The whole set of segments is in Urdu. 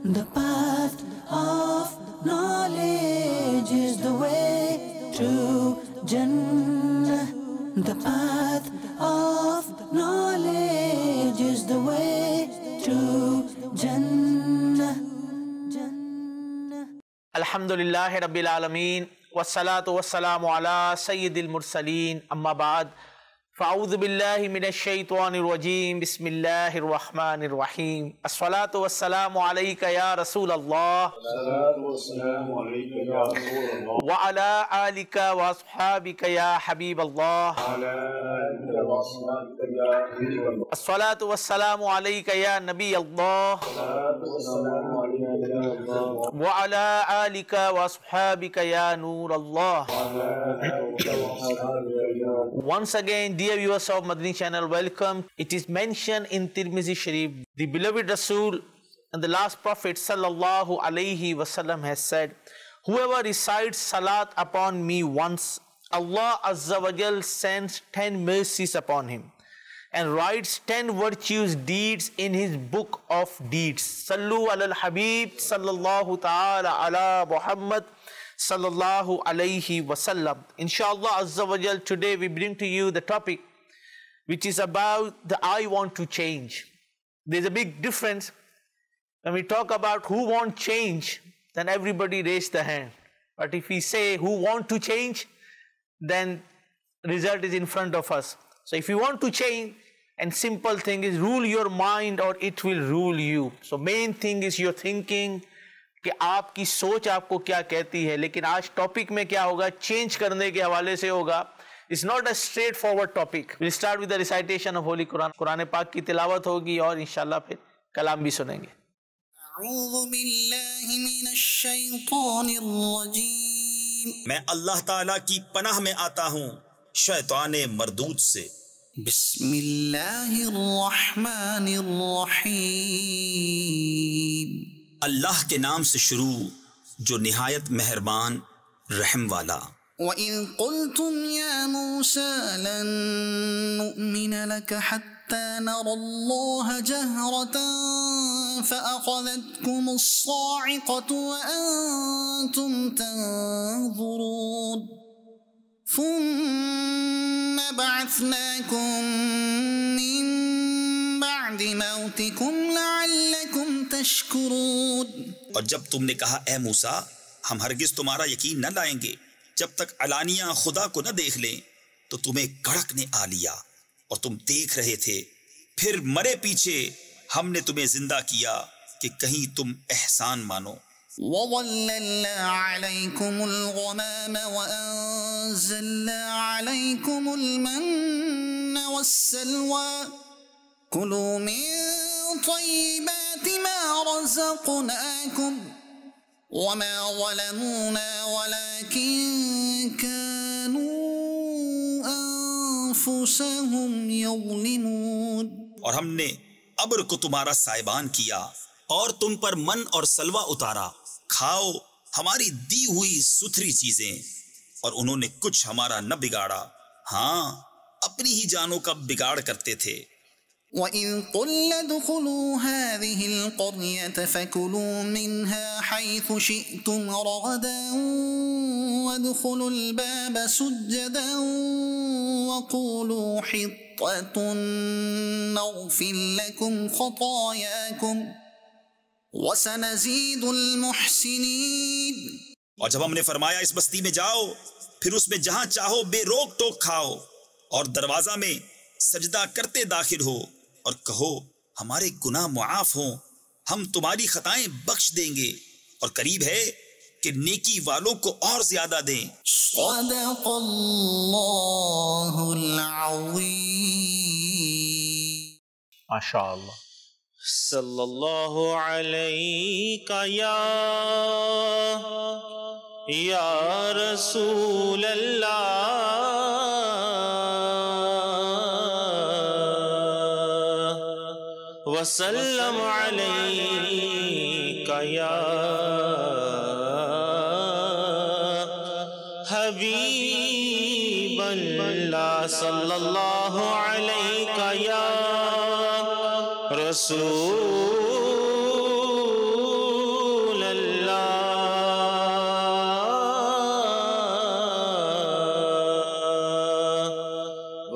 The path of knowledge is the way to Jannah. The path of knowledge is the way to Jannah. Alhamdulillahi Rabbil Alameen, wassalatu wassalamu ala Sayyidil Mursaleen, amma ba'd. فأعوذ بالله من الشيطان الرجيم بسم الله الرحمن الرحيم الصلاة والسلام عليك يا رسول الله وعلى آلك وأصحابك يا حبيب الله الصلاة والسلام عليك يا نبي الله وعلى آلك وأصحابك يا نور الله. Once again, dear viewers of Madani channel, welcome. It is mentioned in Tirmizi Sharif, the beloved Rasul and the last Prophet sallallahu alaihi wasallam has said, whoever recites salat upon me once, Allah Azza wa Jal sends 10 mercies upon him and writes 10 virtuous deeds in his book of deeds. Sallu ala al-Habib sallallahu ta'ala ala Muhammad sallallahu alayhi wasallam. Inshallah Azza wa Jal, today we bring to you the topic which is about the I want to change. There's a big difference. When we talk about who want change, then everybody raise the hand. But if we say who want to change, then result is in front of us. So if you want to change, and simple thing is rule your mind or it will rule you. So main thing is your thinking, کہ آپ کی سوچ آپ کو کیا کہتی ہے. لیکن آج ٹاپک میں کیا ہوگا, چینج کرنے کے حوالے سے ہوگا. It's not a straight forward topic. We'll start with the recitation of Holy Quran. قرآن پاک کی تلاوت ہوگی اور انشاءاللہ پھر کلام بھی سنیں گے. اعوذ باللہ من الشیطان الرجیم. میں اللہ تعالیٰ کی پناہ میں آتا ہوں شیطان مردود سے. بسم اللہ الرحمن الرحیم. اللہ کے نام سے شروع جو نہایت مہربان رحم والا. وَإِذْ قُلْتُمْ يَا مُوسَى لَن نُؤْمِنَ لَكَ حَتَّى نَرَى اللَّهَ جَهْرَةً فَأَخَذَتْكُمُ الصَّاعِقَةُ وَأَنْتُمْ تَنْظُرُونَ ثُمَّ بَعَثْنَاكُمْ مِنْ بَعْدِ مَوْتِكُمْ لَعَلَّكُمْ تَشْكُرُونَ. اور جب تم نے کہا اے موسیٰ ہم ہرگز تمہارا یقین نہ لائیں گے جب تک علانیہ خدا کو نہ دیکھ لیں, تو تمہیں کڑک نے آ لیا اور تم دیکھ رہے تھے, پھر مرے پیچھے ہم نے تمہیں زندہ کیا کہ کہیں تم احسان مانو. وَظَلَّلْنَا عَلَيْكُمُ الْغَمَامَ وَأَنزَلْنَا عَلَيْكُمُ الْمَنَّ وَالسَّلْوَىٰ كُلُوا مِن طَيِّبَاتِ مَا رَزَقْنَاكُمْ وَمَا ظَلَمُونَا وَلَكِن كَانُوا أَنفُسَهُمْ يَظْلِمُونَ. اور ہم نے ابر کو تمہارا سائبان کیا اور تم پر من اور سلوہ اتارا, کھاؤ ہماری دی ہوئی ستھری چیزیں, اور انہوں نے کچھ ہمارا نہ بگاڑا, ہاں اپنی ہی جانوں کا بگاڑ کرتے تھے. وَإِذْ قُلْنَا ادْخُلُوا هَٰذِهِ الْقَرْيَةَ فَكُلُوا مِنْهَا حَيْثُ شِئْتُمْ رَغَدًا وَادْخُلُوا الْبَابَ سُجَّدًا وَقُولُوا حِطَّةٌ نَغْفِرْ لَكُمْ خَطَايَاكُمْ وَسَنَزِيدُ الْمُحْسِنِينَ. اور جب ہم نے فرمایا اس بستی میں جاؤ, پھر اس میں جہاں چاہو بے روک ٹوک کھاؤ, اور دروازہ میں سجدہ کرتے داخل ہو, اور کہو ہمارے گناہ معاف ہوں, ہم تمہاری خطائیں بخش دیں گے, اور قریب ہے کہ نیکی والوں کو اور زیادہ دیں. صدق اللہ العظیم. ماشاءاللہ. صلی اللہ علیہ یا رسول اللہ وسلم علیک یا حبیب اللہ صلی اللہ علیہ یا رسول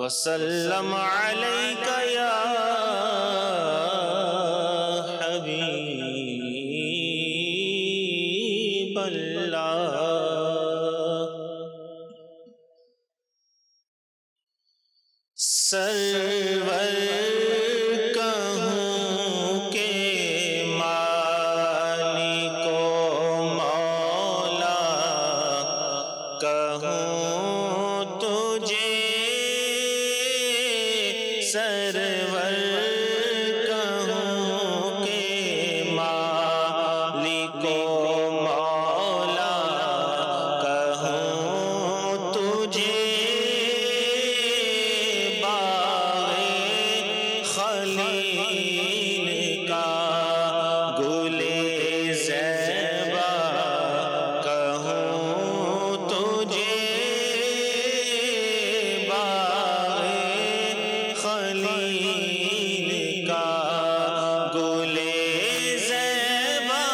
وسلم علیک یا حبیب اللہ. سرور کہوں کہ مالک و مولا کہوں تجھے، سرور کہوں کہ مالک و مولا کہوں تجھے، خلیل کا گل زیبا کہوں تجھے، باغ خلیل کا گل زیبا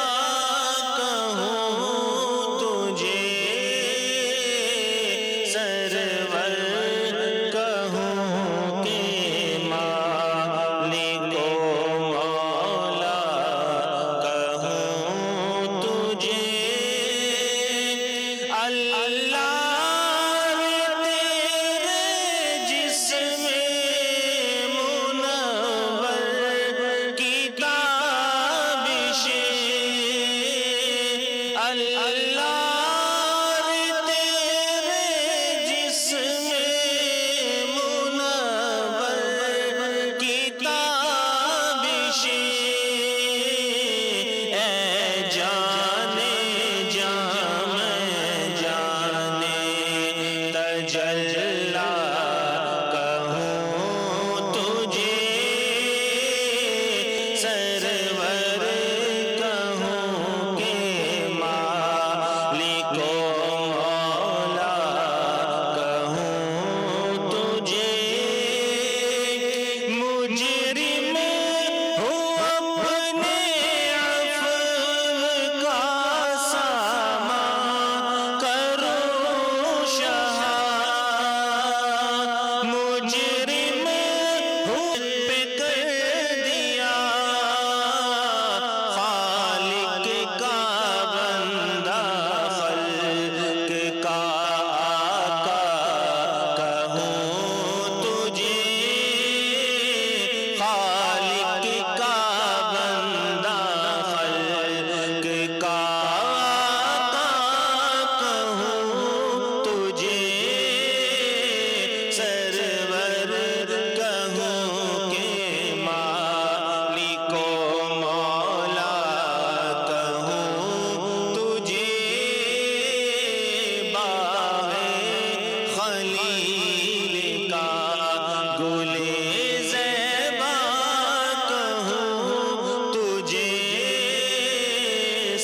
کہوں تجھے،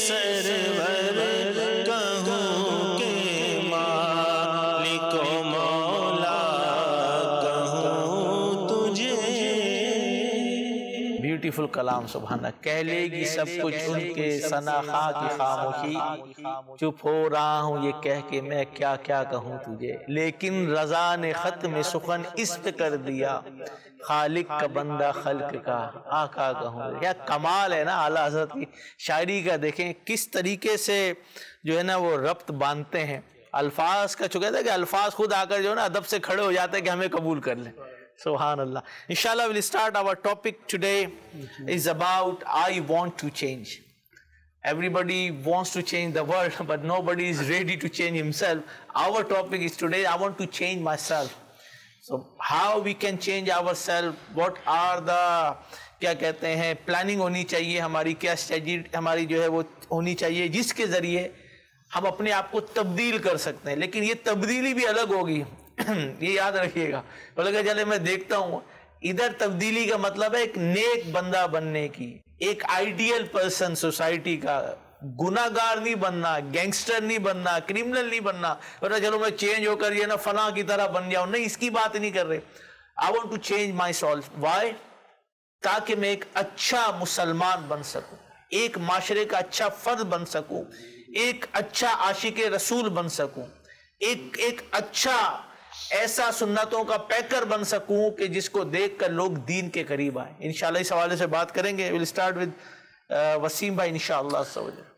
سرور کہوں کہ بیوٹیفل کلام سبحانہ. کہہ لے گی سب کچھ ان کے ثنا خواں کی خاموشی، چپ ہو رہا ہوں یہ کہہ کے میں کیا کیا کہوں تجھے، لیکن رضا نے ختم سخن اس پہ کر دیا، خالق کا بندہ خلق کا آقا کہوں. یا کمال ہے نا اعلیٰ حضرت کی شاعری کا. دیکھیں کس طریقے سے جو ہے نا وہ ربط باندھتے ہیں الفاظ کا. چکا تھا کہ الفاظ خود آ کر جو ہے نا ادب سے کھڑے ہو جاتے ہیں کہ ہمیں قبول کر لیں. سبحان اللہ. Inshallah we'll start our topic today is about I want to change. Everybody wants to change the world but nobody is ready to change himself. Our topic is today I want to change myself. So how we can change ourselves, what are the کیا کہتے ہیں پلاننگ ہونی چاہیے ہماری, کیا اسٹریٹجی ہماری جو ہے وہ ہونی چاہیے جس کے ذریعے ہم اپنے آپ کو تبدیل کر سکتے ہیں. لیکن یہ تبدیلی بھی الگ ہوگی یہ یاد رکھیے گا. بولے چلے میں دیکھتا ہوں ادھر تبدیلی کا مطلب ہے ایک نیک بندہ بننے کی, ایک آئیڈیل پرسن سوسائٹی کا, گناہگار نہیں بننا, گینگسٹر نہیں بننا, کرمنل نہیں بننا. چلو میں چینج ہو کر یہ نا فلاں کی طرح بن جاؤں, نہیں اس کی بات نہیں کر رہے. I want to change myself. Why? تاکہ میں ایک اچھا مسلمان بن سکوں, ایک معاشرے کا اچھا فرد بن سکوں, ایک اچھا عاشق رسول بن سکوں, ایک اچھا ایسا سنتوں کا پیکر بن سکوں کہ جس کو دیکھ کر لوگ دین کے قریب آئیں. انشاءاللہ اس حوالے سے بات کریں گے. we'll start with Wasim bhai inshallah.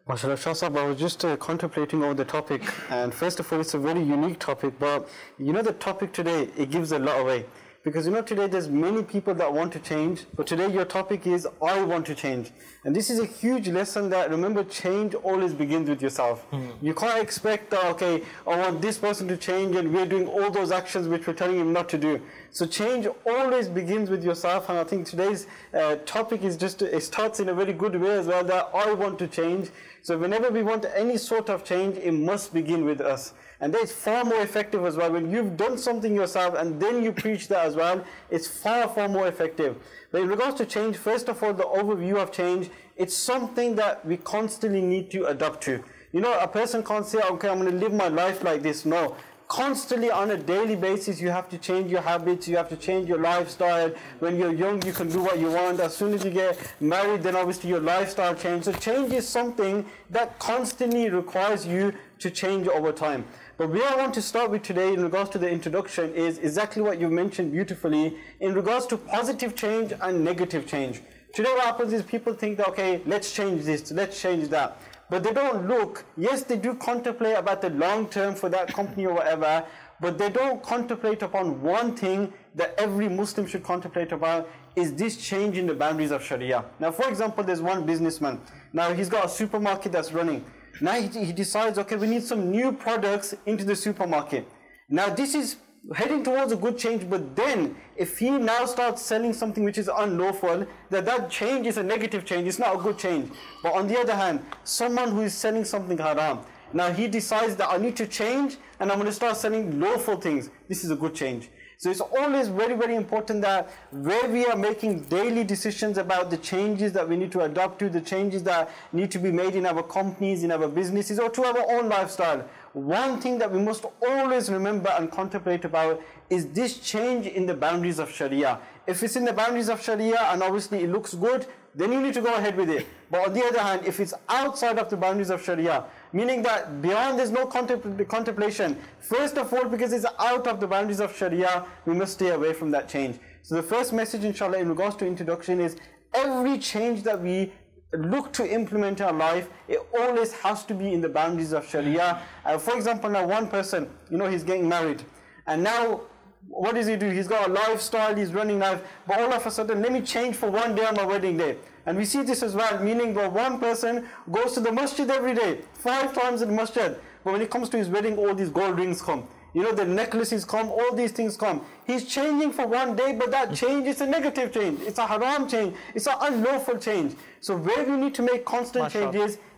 MashaAllah, Shah Sahab, I was just contemplating over the topic, and first of all, it's a very unique topic, but you know the topic today, it gives a lot away. Because you know today there's many people that want to change, but today your topic is, I want to change. And this is a huge lesson that, remember, change always begins with yourself. You can't expect, okay, I want this person to change and we're doing all those actions which we're telling him not to do. So change always begins with yourself, and I think today's topic is just, it starts in a very good way as well, that I want to change. So whenever we want any sort of change, it must begin with us. And that's far more effective as well. When you've done something yourself and then you preach that as well, it's far, far more effective. But in regards to change, first of all, the overview of change, it's something that we constantly need to adapt to. You know, a person can't say, okay, I'm going to live my life like this. No. Constantly on a daily basis, you have to change your habits, you have to change your lifestyle. When you're young, you can do what you want. As soon as you get married, then obviously your lifestyle changes. So change is something that constantly requires you to change over time. But where I want to start with today in regards to the introduction is exactly what you mentioned beautifully in regards to positive change and negative change. Today what happens is people think that, okay, let's change this, let's change that. But they don't look, yes, they do contemplate about the long term for that company or whatever, but they don't contemplate upon one thing that every Muslim should contemplate about, is this change in the boundaries of Sharia. Now, for example, there's one businessman. Now, he's got a supermarket that's running. Now, he decides, okay, we need some new products into the supermarket. Now, this is heading towards a good change, but then if he now starts selling something which is unlawful, that change is a negative change, it's not a good change. But on the other hand, someone who is selling something haram, now he decides that I need to change and I'm going to start selling lawful things. This is a good change. So it's always very, very important that where we are making daily decisions about the changes that we need to adapt to, the changes that need to be made in our companies, in our businesses, or to our own lifestyle, one thing that we must always remember and contemplate about is this change in the boundaries of Sharia. If it's in the boundaries of Sharia and obviously it looks good, then you need to go ahead with it. But on the other hand, if it's outside of the boundaries of Sharia, meaning that beyond there's no contemplation, first of all, because it's out of the boundaries of Sharia, we must stay away from that change. So the first message, inshallah, in regards to introduction is every change that we look to implement in our life, it always has to be in the boundaries of Sharia. For example, now one person, you know, he's getting married, and now what does he do? He's got a lifestyle, he's running life, but all of a sudden, let me change for one day on my wedding day. And we see this as well, meaning that one person goes to the masjid every day, 5 times in the masjid, but when it comes to his wedding, all these gold rings come. You know, the necklaces come, all these things come. He's changing for one day, but that change is a negative change. It's a haram change. It's an unlawful change. So where we need to make constant changes,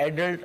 Adult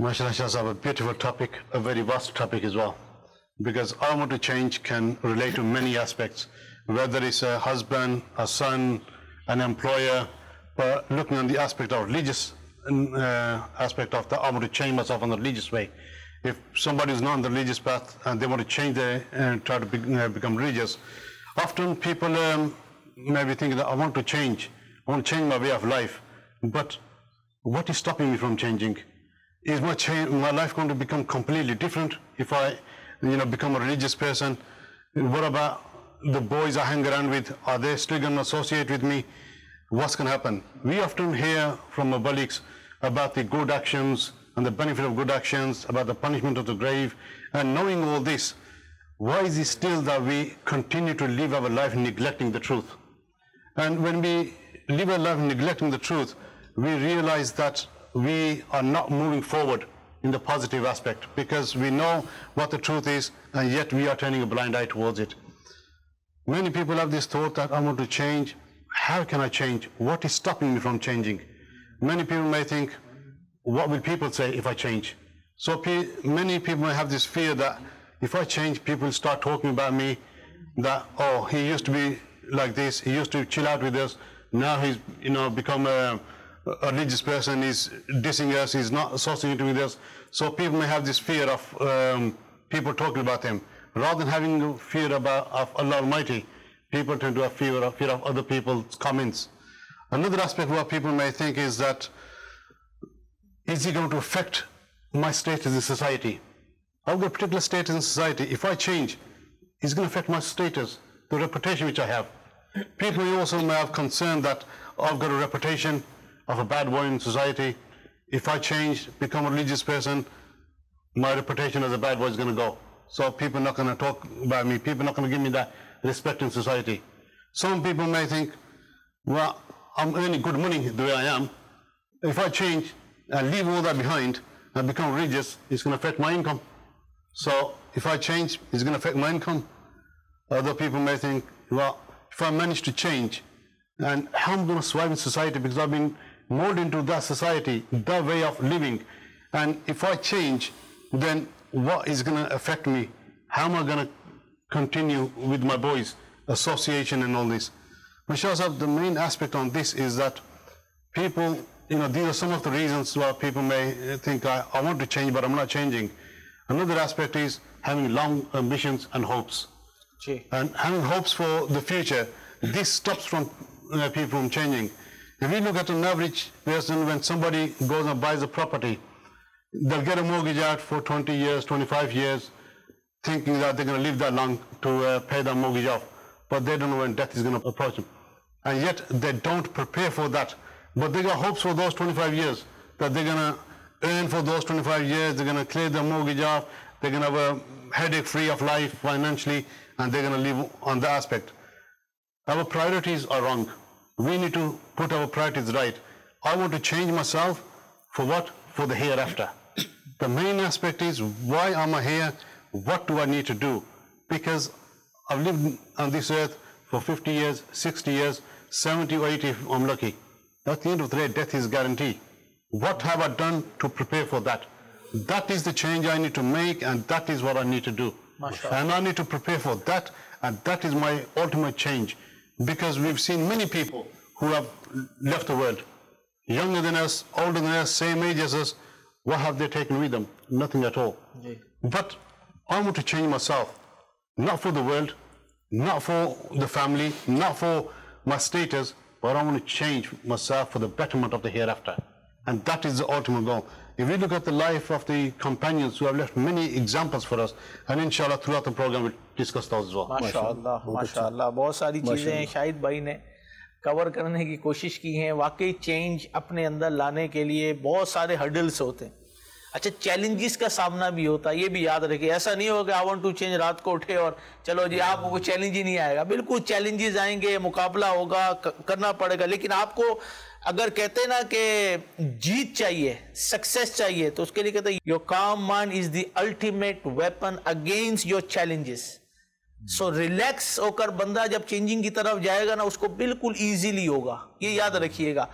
MashaAllah, Shah Sahab, a beautiful topic, a very vast topic as well. Because I want to change can relate to many aspects, whether it's a husband, a son, an employer, but looking on the aspect of religious aspect of that. I want to change myself on the religious way. If somebody is not on the religious path and they want to change and try to become religious, often people may be thinking that I want to change my way of life. But what is stopping me from changing? Is my life going to become completely different if I become a religious person? What about the boys I hang around with? Are they still going to associate with me? What's going to happen? We often hear from our colleagues about the good actions and the benefit of good actions, about the punishment of the grave. And knowing all this, why is it still that we continue to live our life neglecting the truth? And when we live our life neglecting the truth, we realize that we are not moving forward in the positive aspect, because we know what the truth is and yet we are turning a blind eye towards it. Many people have this thought that I want to change. How can I change? What is stopping me from changing? Many people may think, what will people say if I change? So many people may have this fear that if I change, people will start talking about me, that, oh, he used to be like this, he used to chill out with us, now he's become a religious person, he's dissing us, he's not associating with us. So people may have this fear of people talking about him. Rather than having fear of Allah Almighty, people tend to have fear of other people's comments. Another aspect what people may think is that, is it going to affect my status in society? I've got a particular status in society. If I change, it's going to affect my status, the reputation which I have. People also may have concern that I've got a reputation of a bad boy in society. If I change, become a religious person, my reputation as a bad boy is going to go. So people are not going to talk about me. People are not going to give me that respect in society. Some people may think, well, I'm earning good money the way I am. If I change and leave all that behind and become religious, it's going to affect my income. So if I change, it's going to affect my income. Other people may think, well, if I manage to change, and how am I going to survive in society, because I've been molded into that society, that way of living. And if I change, then what is going to affect me? How am I going to continue with my boys, association and all this? Mashallah, the main aspect on this is that people, these are some of the reasons why people may think, I want to change, but I'm not changing. Another aspect is having long ambitions and hopes. And having hopes for the future, this stops from people from changing. If you look at an average person, when somebody goes and buys a property, they'll get a mortgage out for 20 years, 25 years, thinking that they're going to live that long to pay that mortgage off. But they don't know when death is going to approach them. And yet they don't prepare for that. But they got hopes for those 25 years, that they're going to earn for those 25 years, they're going to clear their mortgage off, they're going to have a headache-free of life financially, and they're going to live on that aspect. Our priorities are wrong. We need to put our priorities right. I want to change myself for what? For the hereafter. The main aspect is, why am I here? What do I need to do? Because I've lived on this earth for 50 years, 60 years, 70 or 80 if I'm lucky. At the end of the day, death is guaranteed. What have I done to prepare for that? That is the change I need to make, and that is what I need to do. And I need to prepare for that, and that is my ultimate change. Because we've seen many people who have left the world, younger than us, older than us, same age as us. What have they taken with them? Nothing at all. But I want to change myself, not for the world, not for the family, not for my status, but I want to change myself for the betterment of the hereafter. And that is the ultimate goal. If we look at the life of the companions who have left many examples for us, and inshallah throughout the program we'll discuss those as well. MashaAllah, MashaAllah. بہت ساری چیزیں شاہد بھائی نے کور کرنے کی کوشش کی ہیں. واقعی چینج اپنے اندر لانے کے لیے بہت سارے ہرڈلز ہوتے ہیں. اچھا, چیلنجز کا سامنا بھی ہوتا ہے, یہ بھی یاد رکھیں. ایسا نہیں ہوگا I want to change رات کو اٹھے اور چلو جی آپ کو کوئی چیلنج ہی نہیں آئے گا. بالکل چیلنجز آئیں گے, مقابلہ ہوگا, کرنا پڑے گا. لیکن آپ کو اگر کہتے ہیں نا کہ جیت چاہیے, سکسیس چاہیے, تو اس کے لیے کہتے ہیں your calm mind is the ultimate weapon against your challenges. So relax ہو کر بندہ جب چینجنگ کی طرف جائے گا نا, اس کو بالکل ایزیلی ہوگا. یہ یاد رکھیے گا.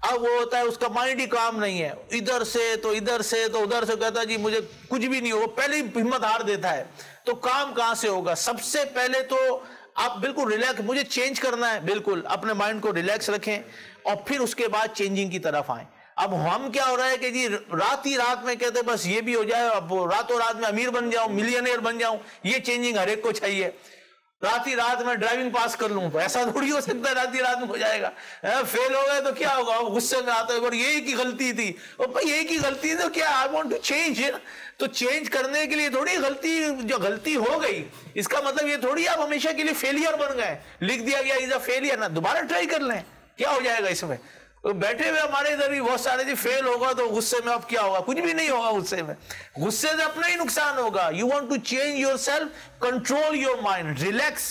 اب وہ ہوتا ہے اس کا مائنڈ ہی کام نہیں ہے, ادھر سے تو ادھر سے تو ادھر سے, کہتا ہے جی مجھے کچھ بھی نہیں ہوگا, پہلے ہی ہمت ہار دیتا ہے. تو کام کہاں سے ہوگا؟ سب سے پہلے تو آپ بالکل ریلیکس, مجھے چینج کرنا ہے, بالکل اپنے مائنڈ کو ریلیکس رکھیں اور پھر اس کے بعد چینجنگ کی طرف آئیں. اب ہم کیا ہو رہا ہے کہ جی رات ہی رات میں کہتے بس یہ بھی ہو جائے، اب راتوں رات میں امیر بن جاؤں، ملینئر بن جاؤں، یہ چینجنگ ہر ایک کو چاہیے، رات ہی رات میں ڈرائیونگ پاس کر لوں، تو ایسا تھوڑی ہو سکتا ہے رات ہی رات میں ہو جائے گا. فیل ہو گئے تو کیا ہوگا، غصے میں آتا ہے اور یہی کی غلطی تھی، اور بھائی یہی کی غلطی تھی تو کیا آئی وانٹ ٹو چینج، تو چینج کرنے کے لیے تھوڑی غلطی، جو غلطی ہو گئی اس کا مطلب یہ تھوڑی آپ ہمیشہ کے لیے فیلئر بن گئے، لکھ دیا گیا از اے فیلئر، نہ دوبارہ ٹرائی کر لیں، کیا ہو جائے گا اس میں. بیٹھے ہوئے ہمارے ادھر بھی بہت سارے جی فیل ہوگا تو غصے میں اب کیا ہوگا، کچھ بھی نہیں ہوگا غصے میں، غصے سے اپنا ہی نقصان ہوگا. You want to change yourself, control your mind, relax,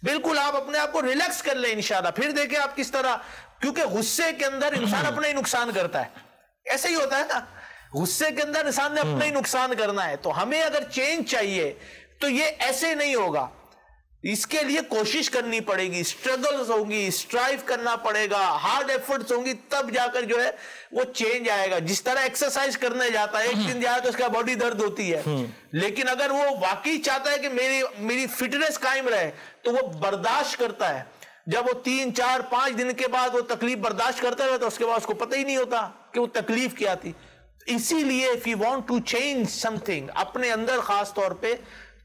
بالکل آپ اپنے آپ کو ریلیکس کر لیں انشاءاللہ. پھر دیکھیں آپ کس طرح، کیونکہ غصے کے اندر انسان اپنا ہی نقصان کرتا ہے، ایسے ہی ہوتا ہے نا، غصے کے اندر انسان نے اپنا ہی نقصان کرنا ہے. تو ہمیں اگر چینج چاہیے تو یہ ایسے نہیں ہوگا، اس کے لیے کوشش کرنی پڑے گی، سٹرگلز ہوں گی، سٹرائیو کرنا پڑے گا، ہارڈ ایفرٹس ہوں گی، تب جا کر جو ہے وہ چینج آئے گا. جس طرح ایکسرسائز کرنے جاتا ہے، ایک دن جائے تو اس کا باڈی درد ہوتی ہے، لیکن اگر وہ واقعی چاہتا ہے کہ میری فٹنس قائم رہے تو وہ برداشت کرتا ہے. جب وہ 3 4 5 دن کے بعد وہ تکلیف برداشت کرتا ہے تو اس کے بعد اس کو پتہ ہی نہیں ہوتا کہ وہ تکلیف کیا تھی. اسی لیے if you want to change something اپنے اندر خاص طور پہ،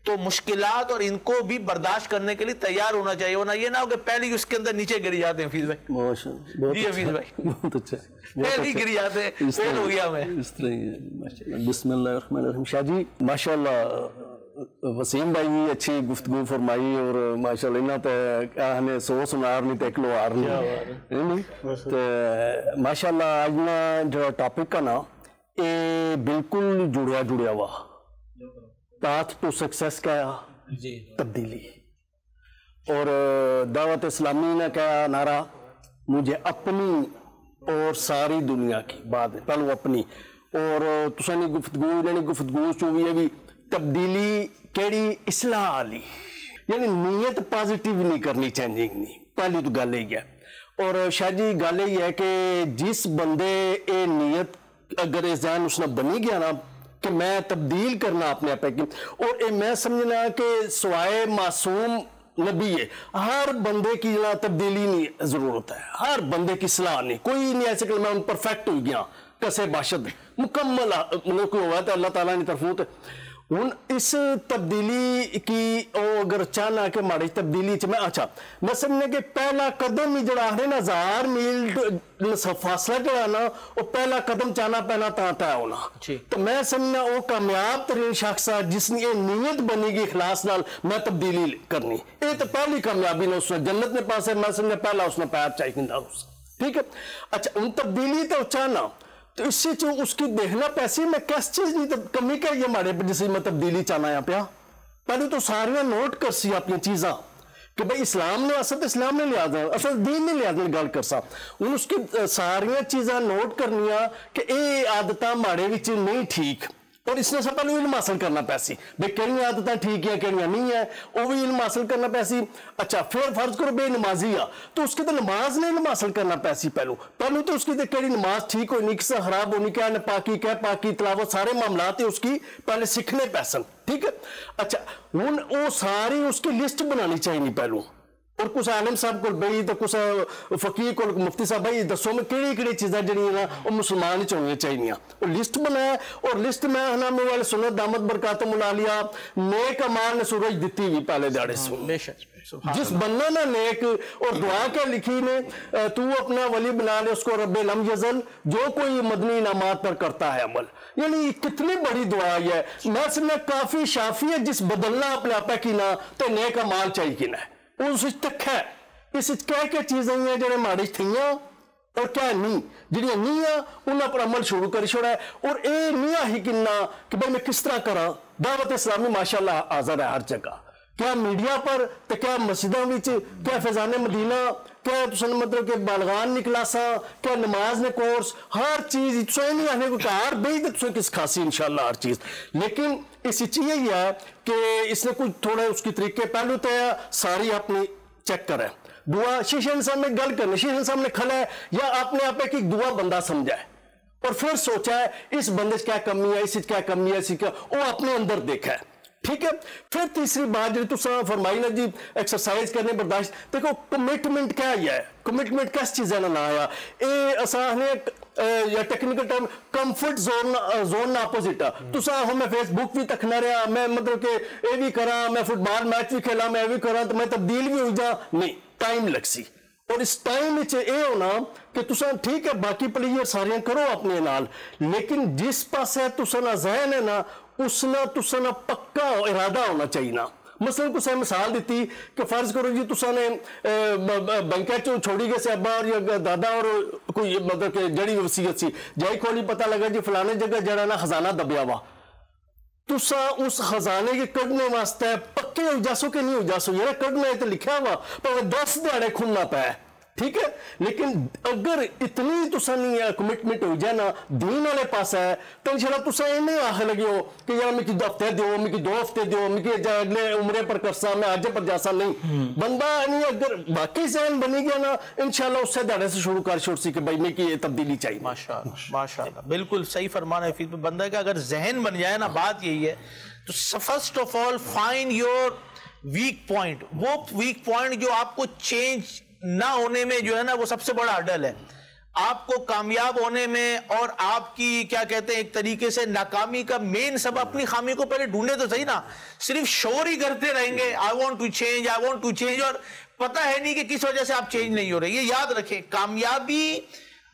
تو مشکلات اور ان کو بھی برداشت کرنے کے لیے تیار ہونا چاہیے، ہونا یہ نہ ہو کہ پہلے ہی اس کے اندر نیچے گر جاتے ہیں. حفیظ بھائی، جی حفیظ بھائی، بہت اچھا، پہلے ہی گر جاتے ہیں، فیل ہو گیا میں. اس طرح ہی ہے. بسم اللہ الرحمن الرحیم. شاہ جی ماشاء اللہ وسیم بھائی بھی اچھی گفتگو فرمائی، اور ماشاء اللہ انہاں تے ہمیں 100 سنار نہیں تے 1 کلو آر نہیں، تو ماشاء اللہ آج نا جو ٹاپک کا نا یہ بالکل جڑیا ہوا، پاتھ ٹو سکسیس کا تبدیلی، اور دعوت اسلامی نے کہا نعرہ مجھے اپنی اور ساری دنیا کی بات ہے، پہلو اپنی، اور تسانی گفتگو چو بھی تبدیلی کیڑی اصلاح آلی، یعنی نیت پازیٹیو نہیں کرنی، چینجنگ نہیں، پہلی تو گل یہ ہے. اور شاہ جی گل یہ ہے کہ جس بندے اے نیت اگر اس ذہن اس نے بنی گیا نا کہ میں تبدیل کرنا اپنے آپ کی، اور اے میں سمجھنا کہ سوائے معصوم نبی ہے ہر بندے کی تبدیلی نہیں ضرورت ہے، ہر بندے کی صلاح نہیں، کوئی نہیں ایسے کہ میں پرفیکٹ ہو گیا کسے باشد مکمل کوئی ہوا تو اللہ تعالیٰ نے طرف ہوں اس تبدیلی کی. اگر چاہنا کہ ماڑی تبدیلی میں اچھا میں سمجھنے کہ پہلا قدم ہی جڑا ہے نا 1000 میل فاصلہ جڑا نا وہ پہلا قدم چاہنا پہنا طے ہونا، تو میں سمجھنا وہ کامیاب ترین شخص ہے جس نے یہ نیت بنی گی اخلاص نال میں تبدیلی کرنی، یہ تو پہلی کامیابی نے اس نے جنت نے پاس ہے، میں سمجھنا پہلا اس نے پیر چاہیے، ٹھیک ہے. اچھا ان تبدیلی تو چاہنا تو اس سے جو اس کی دیکھنا پیسی میں کس چیز نہیں کمی کر یہ مارے جسے میں تبدیلی چاہنا ہے پیا، پہلے تو ساریاں نوٹ کر سی اپنی چیزاں کہ بھئی اسلام نے اصل اسلام نے لحاظ ہے، اصل دین نے لحاظ میں گل کر سا ان اس کی ساریاں چیزاں نوٹ کرنیاں کہ اے عادتاں مارے وچ نہیں ٹھیک، اور اس نے سب پہلے علم حاصل کرنا پیسی بھئی کہڑی عادتیں ٹھیک ہیں کہڑی نہیں ہیں، وہ بھی علم حاصل کرنا پیسی. اچھا پھر فرض کرو بے نمازی آ تو اس کی تو نماز نے علم حاصل کرنا پیسی، پہلو تو اس کی تو کہڑی نماز ٹھیک ہونی نہیں، کسے خراب ہونی، کیا پاکی کیا پاکی تلاوت سارے معاملات اس کی پہلے سیکھنے پیسن، ٹھیک ہے. اچھا ہوں وہ ساری اس کی لسٹ بنانی چاہیے پہلو، اور کچھ عالم صاحب کو بھائی تو کچھ فقیر کو مفتی صاحب بھائی دسو میں کہڑی چیزیں جڑی نا وہ مسلمان چاہیے چاہیے، اور لسٹ بنایا، اور لسٹ میں ہنا میرے والے سنت دامت برکاتہ ملا لیا نیک امال نے سورج دیتی ہوئی پہلے دیہڑے سے، جس بندہ نے نیک اور دعا کیا لکھی نے تو اپنا ولی بنا لے اس کو رب لم یزل جو کوئی مدنی انعامات پر کرتا ہے عمل، یعنی کتنی بڑی دعا ہے. میں سمجھنا کافی شافی ہے جس بدلنا اپنے آپ کی نہ تو نیک امال چاہیے کہ نہ اس تک ہے، اس کیا چیزیں ہیں جڑے ماڑی تھیاں اور کیا نہیں، جڑیاں نہیں ہیں انہاں پر عمل شروع کر چھوڑا ہے. اور اے نہیں ہی کنا کہ بھائی میں کس طرح کرا. دعوت اسلامی ماشاءاللہ حاضر ہے ہر جگہ، کیا میڈیا پر تو کیا مسجدوں وچ، کیا فیضان مدینہ، کیا تسن مطلب کہ بالغان نکلا سا، کیا نماز نے کورس، ہر چیز تسے نہیں آنے کو کار بھئی تے تسے کس خاصی انشاءاللہ ہر چیز. لیکن اس چیز یہ ہے کہ اس نے کچھ تھوڑا اس کی طریقے پہلو تے ساری اپنی چیک کرے، دعا شیشے انسان میں گل کرنے، شیشے انسان نے کھلا ہے یا اپنے آپ کی دعا بندہ سمجھا ہے اور پھر سوچا ہے اس بندے سے کیا کمی ہے، اس سے کیا کمی ہے، اس کا وہ اپنے اندر دیکھا ہے. ٹھیک ہے. پھر تیسری بات جو تساں فرمائی نا جی ایکسرسائز کرنے برداشت, دیکھو کمٹمنٹ کیا ہے, کمٹمنٹ کس چیز ہے نہ آیا اے اساں نے یا technical term comfort zone opposite ہے. تساں ہوں میں فیس بک بھی تکنا رہا, میں مطلب کہ اے بھی کراں, میں فٹ بال میچ بھی کھیلاں, میں بھی کراں تو میں تبدیل بھی ہو جا, نہیں ٹائم لگ سی. اور اس ٹائم وچ اے ہونا کہ تساں ٹھیک ہے باقی پلیئر سارے کرو اپنے نال, لیکن جس پاسے تساں نا ذہن ہے نا اس نا تساں نا پکا ارادہ ہونا چاہیے نا. مثلا کچھ مثال دیتی کہ فرض کرو جی تساں نے بینکا چوں چھوڑی گئے سے ابا اور یا دادا اور کوئی مطلب کہ جڑی وصیت سی جائی کھولی پتہ لگا جی فلانے جگہ جڑا نا خزانہ دبیا ہوا, تساں اس خزانے کے کڈنے واسطے پکے ہو جاسو کہ نہیں ہو جاسو, یہ کڈنا ہے تو لکھا ہوا پر 10 دیہڑے کھلنا پہ, ٹھیک ہے. لیکن اگر اتنی تساں نہیں کمٹمنٹ ہو جائے نا دین والے پاس ہے تو انشاءاللہ تساں یہ نہیں آخ لگے ہو کہ یار میں 2 ہفتے دیو, میں 2 ہفتے دیو, میں اگلے عمرے پر کرسا, میں آج پر جاسا. نہیں, بندہ نہیں اگر باقی ذہن بنی گیا نا انشاءاللہ اس سے دیڑے سے شروع کر چھوڑ سی کہ بھائی میں کی تبدیلی چاہیے. ماشاءاللہ بالکل صحیح فرمانا ہے. بندہ کا اگر ذہن بن جائے نا, بات یہی ہے تو first of all find your weak point. وہ ویک پوائنٹ جو آپ کو چینج نہ ہونے میں جو ہے نا وہ سب سے بڑا ہرڈل ہے. آپ کو کامیاب ہونے میں اور آپ کی کیا کہتے ہیں ایک طریقے سے ناکامی کا مین سبب اپنی خامی کو پہلے ڈھونڈے تو صحیح نا. صرف شور ہی کرتے رہیں گے I want to change اور پتہ ہے نہیں کہ کس وجہ سے آپ چینج نہیں ہو رہے. یہ یاد رکھیں, کامیابی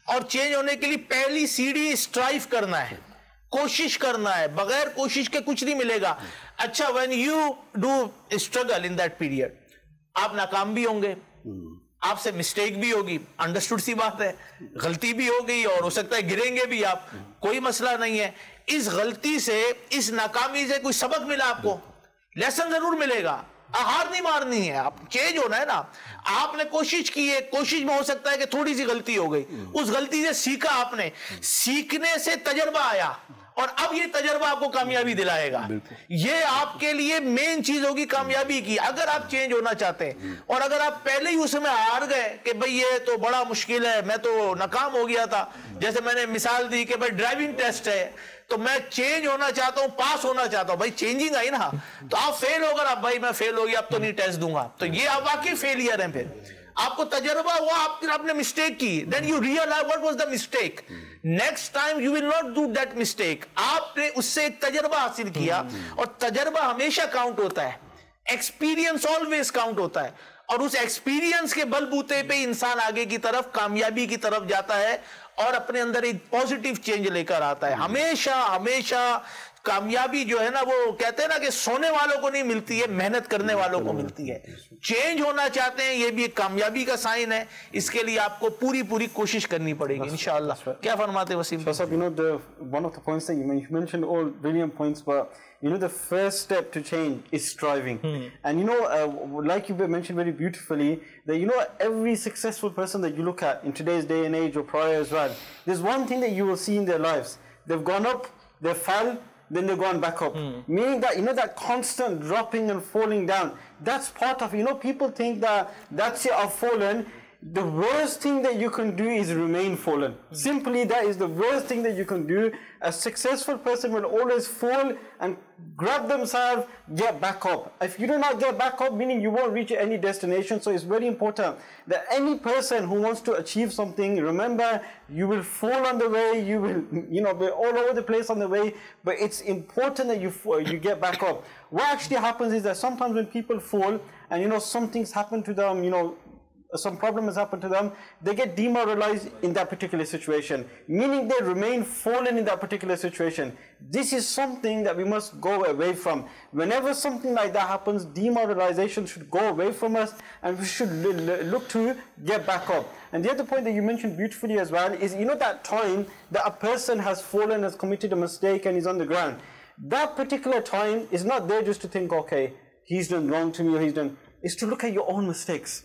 اور چینج ہونے کے لیے پہلی سیڑھی اسٹرائیو کرنا ہے, کوشش کرنا ہے. بغیر کوشش کے کچھ نہیں ملے گا. اچھا when you do struggle in that period آپ ناکام بھی ہوں گے, آپ سے مسٹیک بھی ہوگی, انڈرسٹوڈ سی بات ہے, غلطی بھی ہو گئی اور ہو سکتا ہے گریں گے بھی آپ, کوئی مسئلہ نہیں ہے. اس غلطی سے, اس ناکامی سے کوئی سبق ملا آپ کو, لیسن ضرور ملے گا. ہار نہیں مارنی ہے, آپ چینج ہونا ہے نا. آپ نے کوشش کی ہے, کوشش میں ہو سکتا ہے کہ تھوڑی سی غلطی ہو گئی, اس غلطی سے سیکھا آپ نے, سیکھنے سے تجربہ آیا اور اب یہ تجربہ آپ کو کامیابی دلائے گا. یہ آپ کے لیے مین چیز ہوگی کامیابی کی. اگر آپ چینج ہونا چاہتے ہیں اور اگر آپ پہلے ہی اس میں ہار گئے کہ بھئی یہ تو بڑا مشکل ہے, میں تو ناکام ہو گیا تھا, جیسے میں نے مثال دی کہ بھئی ڈرائیونگ ٹیسٹ ہے تو میں چینج ہونا چاہتا ہوں, پاس ہونا چاہتا ہوں, بھائی چینجنگ آئی نا, تو آپ فیل ہو گئے, بھائی میں فیل ہو گیا, اب تو نہیں ٹیسٹ دوں گا, تو یہ آپ واقعی فیلئر ہیں. پھر آپ کو تجربہ ہوا, آپ نے مسٹیک کی, then you realize what was the mistake. Next time you will not do that mistake. آپ نے اس سے ایک تجربہ حاصل کیا, اور تجربہ ہمیشہ کاؤنٹ ہوتا ہے, ایکسپیرینس آلویز کاؤنٹ ہوتا ہے, اور اس ایکسپیرینس کے بل بوتے پہ انسان آگے کی طرف کامیابی کی طرف جاتا ہے اور اپنے اندر ایک پوزیٹیو چینج لے کر آتا ہے. ہمیشہ کامیابی جو ہے نا وہ کہتے ہیں نا کہ سونے والوں کو نہیں ملتی ہے, محنت کرنے والوں کو ملتی ہے. چینج ہونا چاہتے ہیں, یہ بھی ایک کامیابی کا سائن ہے, اس کے لیے آپ کو پوری کوشش کرنی پڑے گی انشاءاللہ. کیا فرماتے Wasim? One of the points that you mentioned all brilliant points, but the first step to change is striving. And like you mentioned very beautifully, that every successful person that you look at in today's day and age or prior as well, there's one thing that you will see in their lives. They've gone up, they've fell, then they've gone back up. Meaning that, that constant dropping and falling down, that's part of, people think that that's it, I've fallen. The worst thing that you can do is remain fallen. Simply, that is the worst thing that you can do. A successful person will always fall and grab themselves, get back up. If you do not get back up, meaning you won't reach any destination. So it's very important that any person who wants to achieve something, remember, you will fall on the way, you will, be all over the place on the way, but it's important that you get back up. What actually happens is that sometimes when people fall and, something's happened to them, some problem has happened to them, they get demoralized in that particular situation, meaning they remain fallen in that particular situation. This is something that we must go away from. Whenever something like that happens, demoralization should go away from us, and we should look to get back up. And the other point that you mentioned beautifully as well is, that time that a person has fallen, has committed a mistake and is on the ground, that particular time is not there just to think, okay, he's done wrong to me or he's done, it's to look at your own mistakes.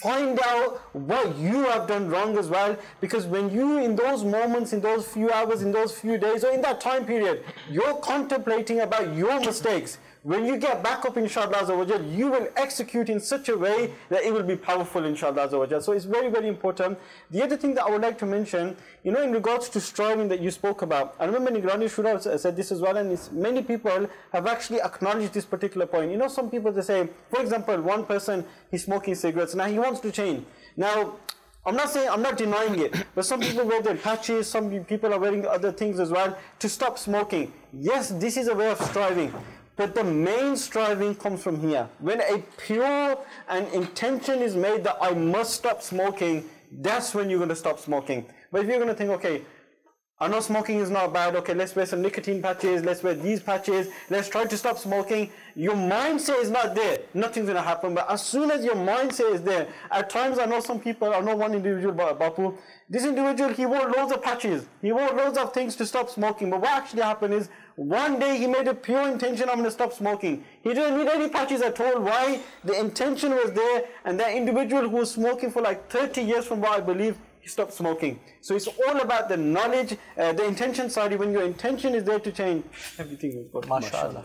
Find out what you have done wrong as well, because when you, in those moments, in those few hours, in those few days, or in that time period, you're contemplating about your mistakes, when you get back up inshallah azza wa jal, you will execute in such a way that it will be powerful inshallah azza wa jal. So it's very, very important. The other thing that I would like to mention, in regards to striving that you spoke about, I remember Nigrani Shura said this as well, and many people have actually acknowledged this particular point. Some people, they say, for example, one person, he's smoking cigarettes, now he wants to change. Now, I'm not denying it, but some people wear their patches, some people are wearing other things as well to stop smoking. Yes, this is a way of striving, but the main striving comes from here. When a pure and intention is made that I must stop smoking, that's when you're going to stop smoking. But if you're going to think, okay, I know smoking is not bad, okay, let's wear some nicotine patches, let's wear these patches, let's try to stop smoking. Your mindset is not there, nothing's going to happen. But as soon as your mindset is there, at times I know some people, I know one individual, Bapu, this individual, he wore loads of patches, he wore loads of things to stop smoking. But what actually happened is, one day he made a pure intention, I'm going to stop smoking. He didn't need any patches at all. Why? The intention was there, and that individual who was smoking for like 30 years from what I believe, he stopped smoking. So it's all about the knowledge, the intention side. When your intention is there to change, everything will go. MashaAllah.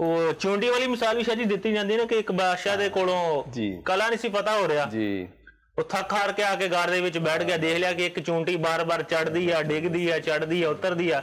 ਉਹ ਚੁੰਡੀ ਵਾਲੀ ਮਿਸਾਲ ਵੀ ਸ਼ਾਹ ਜੀ ਦਿੱਤੀ ਜਾਂਦੀ ਨਾ ਕਿ ਇੱਕ ਬਾਦਸ਼ਾਹ ਦੇ ਕੋਲੋਂ ਕਲਾ ਨਹੀਂ ਸੀ ਪਤਾ ਹੋ ਰਿਹਾ ਜੀ, ਉਹ ਥੱਕ ਹਾਰ ਕੇ ਆ ਕੇ ਘਰ ਦੇ ਵਿੱਚ ਬੈਠ ਗਿਆ, ਦੇਖ ਲਿਆ ਕਿ ਇੱਕ ਚੁੰਡੀ ਬਾਰ-ਬਾਰ ਚੜਦੀ ਆ, ਡਿੱਗਦੀ ਆ, ਚੜਦੀ ਆ, ਉਤਰਦੀ ਆ,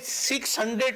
600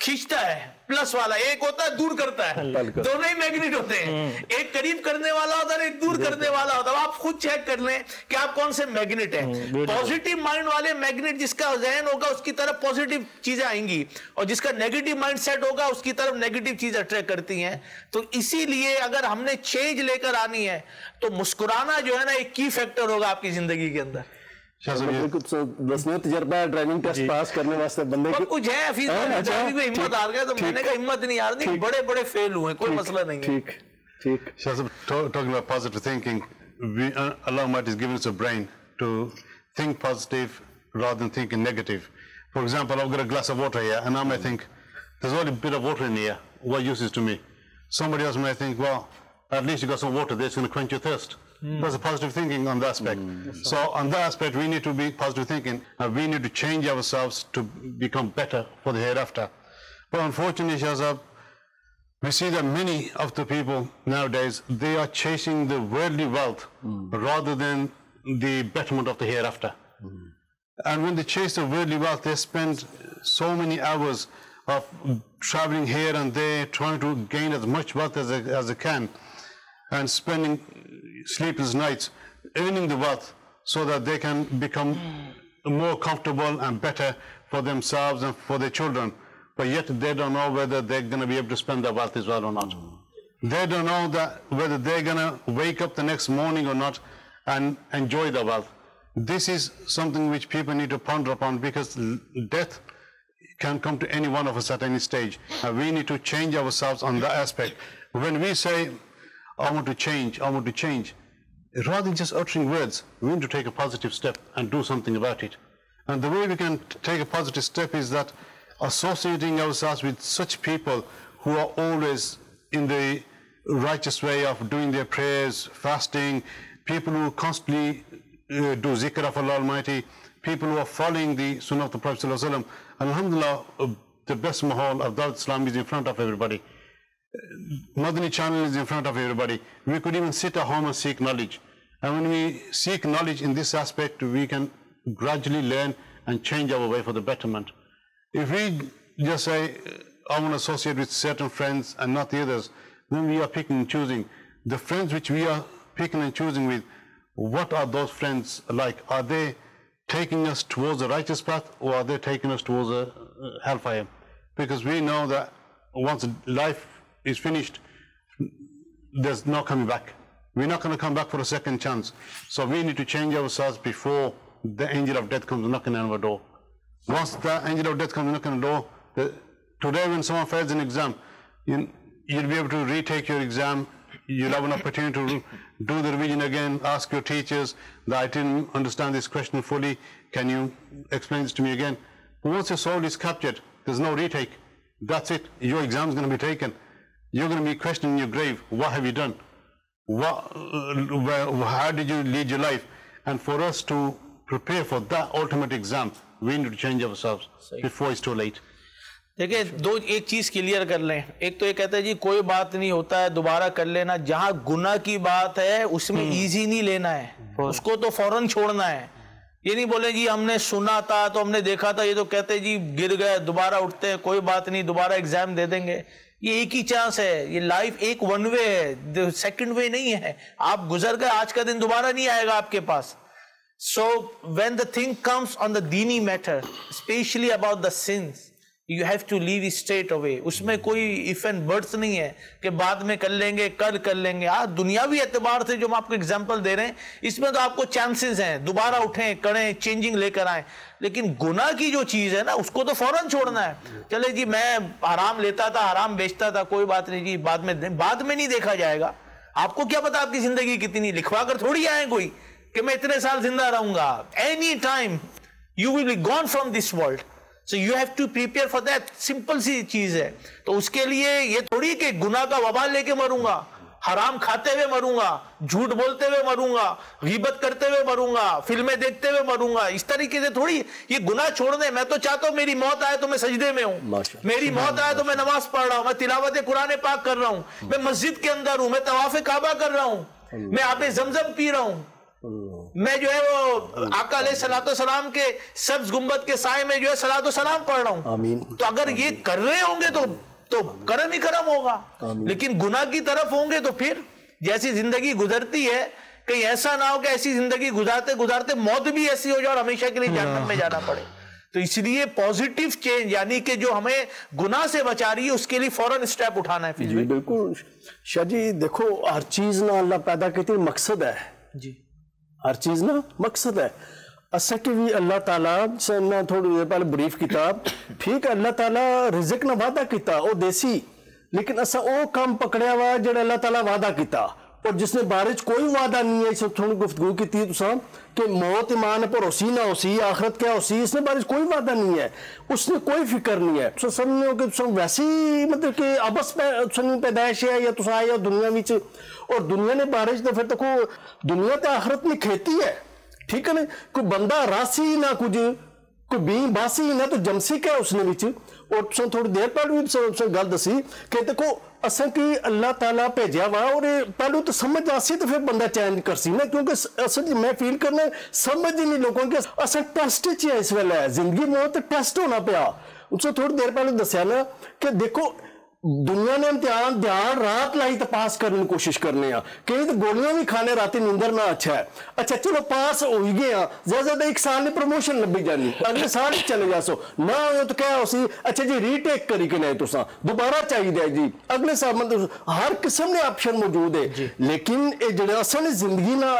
کھینچتا ہے پلس والا, ایک ہوتا ہے دور کرتا ہے, دونوں ہی میگنیٹ ہوتے ہیں, ایک قریب کرنے والا ہوتا ہے ایک دور کرنے والا ہوتا ہے. آپ خود چیک کر لیں کہ آپ کون سے میگنیٹ ہیں. پوزیٹیو مائنڈ والے میگنیٹ, جس کا ذہن ہوگا اس کی طرف پوزیٹیو چیزیں آئیں گی, اور جس کا نیگیٹو مائنڈ سیٹ ہوگا اس کی طرف نیگیٹو چیز اٹریکٹ کرتی ہیں. تو اسی لیے اگر ہم نے چینج لے کر آنی ہے تو مسکرانا جو ہے نا ایک کی فیکٹر ہوگا آپ کی زندگی کے اندر. دسنے تجربہ ہے ڈرائیونگ ٹیسٹ پاس کرنے واسطے بندے کو کچھ ہے حفیظ کو ہمت ہار گیا, تو میں نے کہا ہمت نہیں ہارنی, بڑے بڑے فیل ہوئے, کوئی مسئلہ نہیں ہے. ٹھیک. Talking about positive thinking, Allah Almighty has given us a brain to think positive rather than thinking negative. For example, I've got a glass of water here, and I may think, there's only a bit of water in here, what use is to me? Somebody else may think, well, at least you got some water there, it's going to quench your thirst. That's a positive thinking on that aspect. So on that aspect, we need to be positive thinking, and we need to change ourselves to become better for the hereafter. But unfortunately, Shahzab, we see that many of the people nowadays, they are chasing the worldly wealth rather than the betterment of the hereafter. And when they chase the worldly wealth, they spend so many hours of traveling here and there, trying to gain as much wealth as they can, and spending sleepless nights, earning the wealth so that they can become more comfortable and better for themselves and for their children. But yet they don't know whether they're going to be able to spend their wealth as well or not. They don't know that whether they're going to wake up the next morning or not and enjoy the wealth. This is something which people need to ponder upon, because death can come to any one of us at any stage, and we need to change ourselves on that aspect. When we say, I want to change, rather than just uttering words, we need to take a positive step and do something about it. And the way we can take a positive step is that associating ourselves with such people who are always in the righteous way of doing their prayers, fasting, people who constantly do zikr of Allah Almighty, people who are following the Sunnah of the Prophet Sallallahu Alaihi Wasallam. Alhamdulillah, the best mahal of Dawat Islam is in front of everybody. Madani channel is in front of everybody. We could even sit at home and seek knowledge. And when we seek knowledge in this aspect, we can gradually learn and change our way for the betterment. If we just say, I want to associate with certain friends and not the others, then we are picking and choosing. The friends which we are picking and choosing with, what are those friends like? Are they taking us towards the righteous path, or are they taking us towards a hellfire? Because we know that once life is finished, there's no coming back. We're not going to come back for a second chance. So we need to change ourselves before the angel of death comes knocking on our door. Once the angel of death comes knocking on the door, today when someone fails an exam, you'll be able to retake your exam. You'll have an opportunity to do the revision again, ask your teachers that I didn't understand this question fully, can you explain this to me again? But once your soul is captured, there's no retake. That's it. Your exam is going to be taken. You're going to be questioned in your grave. What have you done? How did you lead your life? And for us to prepare for that ultimate exam, we need to change ourselves before it's too late. دیکھیں دو ایک چیز کلیئر کر لیں. ایک تو یہ کہتا ہے جی کوئی بات نہیں ہوتا ہے, دوبارہ کر لینا. جہاں گناہ کی بات ہے اس میں ایزی نہیں لینا ہے, اس کو تو فوراً چھوڑنا ہے. یہ نہیں بولے جی ہم نے سنا تھا تو ہم نے دیکھا تھا, یہ تو کہتے جی گر گئے دوبارہ اٹھتے ہیں, کوئی بات نہیں دوبارہ ایگزام دے دیں گے. یہ ایک ہی چانس ہے, یہ لائف ایک ون وے ہے, سیکنڈ وے نہیں ہے. آپ گزر گئے, آج کا دن دوبارہ نہیں آئے گا آپ کے پاس. So when the thing comes on the dini matter, especially about the sins, you have to leave it straight away. اس میں کوئی if and buts نہیں ہے کہ بعد میں کر لیں گے, کل کر لیں گے. دنیاوی اعتبار سے جو ہم آپ کو اگزامپل دے رہے ہیں, اس میں تو آپ کو چانسز ہیں, دوبارہ اٹھیں, کریں, چینجنگ لے کر آئیں. لیکن گناہ کی جو چیز ہے نا, اس کو تو فوراً چھوڑنا ہے. چلے جی میں حرام لیتا تھا, حرام بیچتا تھا, کوئی بات نہیں جی, بعد میں نہیں دیکھا جائے گا. آپ کو کیا پتا آپ کی زندگی کتنی, لکھوا کر تھوڑی آئیں کوئی کہ میں اتنے سال زندہ رہوں گا. Any time you will be gone from this world. So you have to prepare for that. Simple سی چیز ہے. تو اس کے لیے یہ تھوڑی کہ گناہ کا وبال لے کے مروں گا, حرام کھاتے ہوئے مروں گا, جھوٹ بولتے ہوئے مروں گا, غیبت کرتے ہوئے مروں گا, فلمیں دیکھتے ہوئے مروں گا. اس طریقے سے تھوڑی یہ گناہ چھوڑنے. میں تو چاہتا ہوں میری موت آئے تو میں سجدے میں ہوں, میری موت آئے تو میں نماز پڑھ رہا ہوں, میں تلاوت قرآن پاک کر رہا ہوں, میں مسجد کے اندر ہوں, میں طواف کعبہ کر رہا ہوں, میں آب زمزم پی رہا ہوں. میں جو ہے وہ آقا علیہ الصلوۃ والسلام کے سبز گنبد کے سائے میں جو ہے صلاۃ و سلام پڑھ رہا ہوں. آمین. تو اگر یہ کر رہے ہوں گے تو کرم ہی کرم ہوگا. لیکن گناہ کی طرف ہوں گے تو پھر جیسی زندگی گزرتی ہے کہیں ایسا نہ ہو کہ ایسی زندگی گزارتے گزارتے موت بھی ایسی ہو جائے اور ہمیشہ کے لیے جہنم میں جانا پڑے. تو اس لیے پازیٹیو چینج یعنی کہ جو ہمیں گناہ سے بچا رہی ہے اس کے لیے فوراً اسٹیپ اٹھانا ہے. جی بالکل شاہ جی. دیکھو ہر چیز نہ اللہ پیدا کرتی مقصد ہے. جی ہر چیز نا مقصد ہے. اسا کہ بھی اللہ تعالیٰ سے میں تھوڑی دیر پہلے بریف کیتا ٹھیک ہے اللہ تعالیٰ رزق نہ وعدہ کیتا او دیسی لیکن اسا او کام پکڑیا ہوا جڑا اللہ تعالیٰ وعدہ کیتا اور جس نے بارش کوئی وعدہ نہیں ہے. اس تھوڑی گفتگو کی تھی تو کہ موت ایمان پر اسی نہ اسی آخرت کیا اسی اس نے بارش کوئی وعدہ نہیں ہے. اس نے کوئی فکر نہیں ہے. تو سمجھنے ہو کہ ویسی مطلب کہ ابس پیدائش ہے یا تو آئے دنیا وچ اور دنیا نے بارش تو پھر تو دنیا تے آخرت میں کھیتی ہے. ٹھیک ہے نا. کوئی بندہ راسی نہ کچھ کوئی بین باسی نہ تو جمسی کیا اس نے وچ. اور تھوڑی دیر پہلے بھی گل دسی کہ دیکھو اساں کی اللہ تعالیٰ بھیجا وا اور پہلو تو سمجھ آسی تو پھر بندہ چینج کر سی نا کیونکہ اصل میں فیل کرنا سمجھ ہی نہیں لوگوں کے اساں ٹیسٹ چ اس ویلے زندگی موت ٹیسٹ ہونا پیا. اس سے تھوڑی دیر پہلے دسیا نا کہ دیکھو دنیا نے امتحان دھیان رات لائی تو پاس کرنے کی کوشش کرنے ہیں. کہیں تو گولیاں بھی کھانے راتی نیندر نہ اچھا ہے. اچھا چلو پاس ہو ہی گئے ہیں زیادہ زیادہ ایک سال میں پروموشن لبھی جانی اگلے سال ہی چلے جا سو نہ ہو تو کیا ہو سی اچھا جی ری ٹیک کری کہ نہیں تو دوبارہ چاہیے جی اگلے سال مطلب ہر قسم نے آپشن موجود ہے. لیکن یہ جڑے اصل زندگی نہ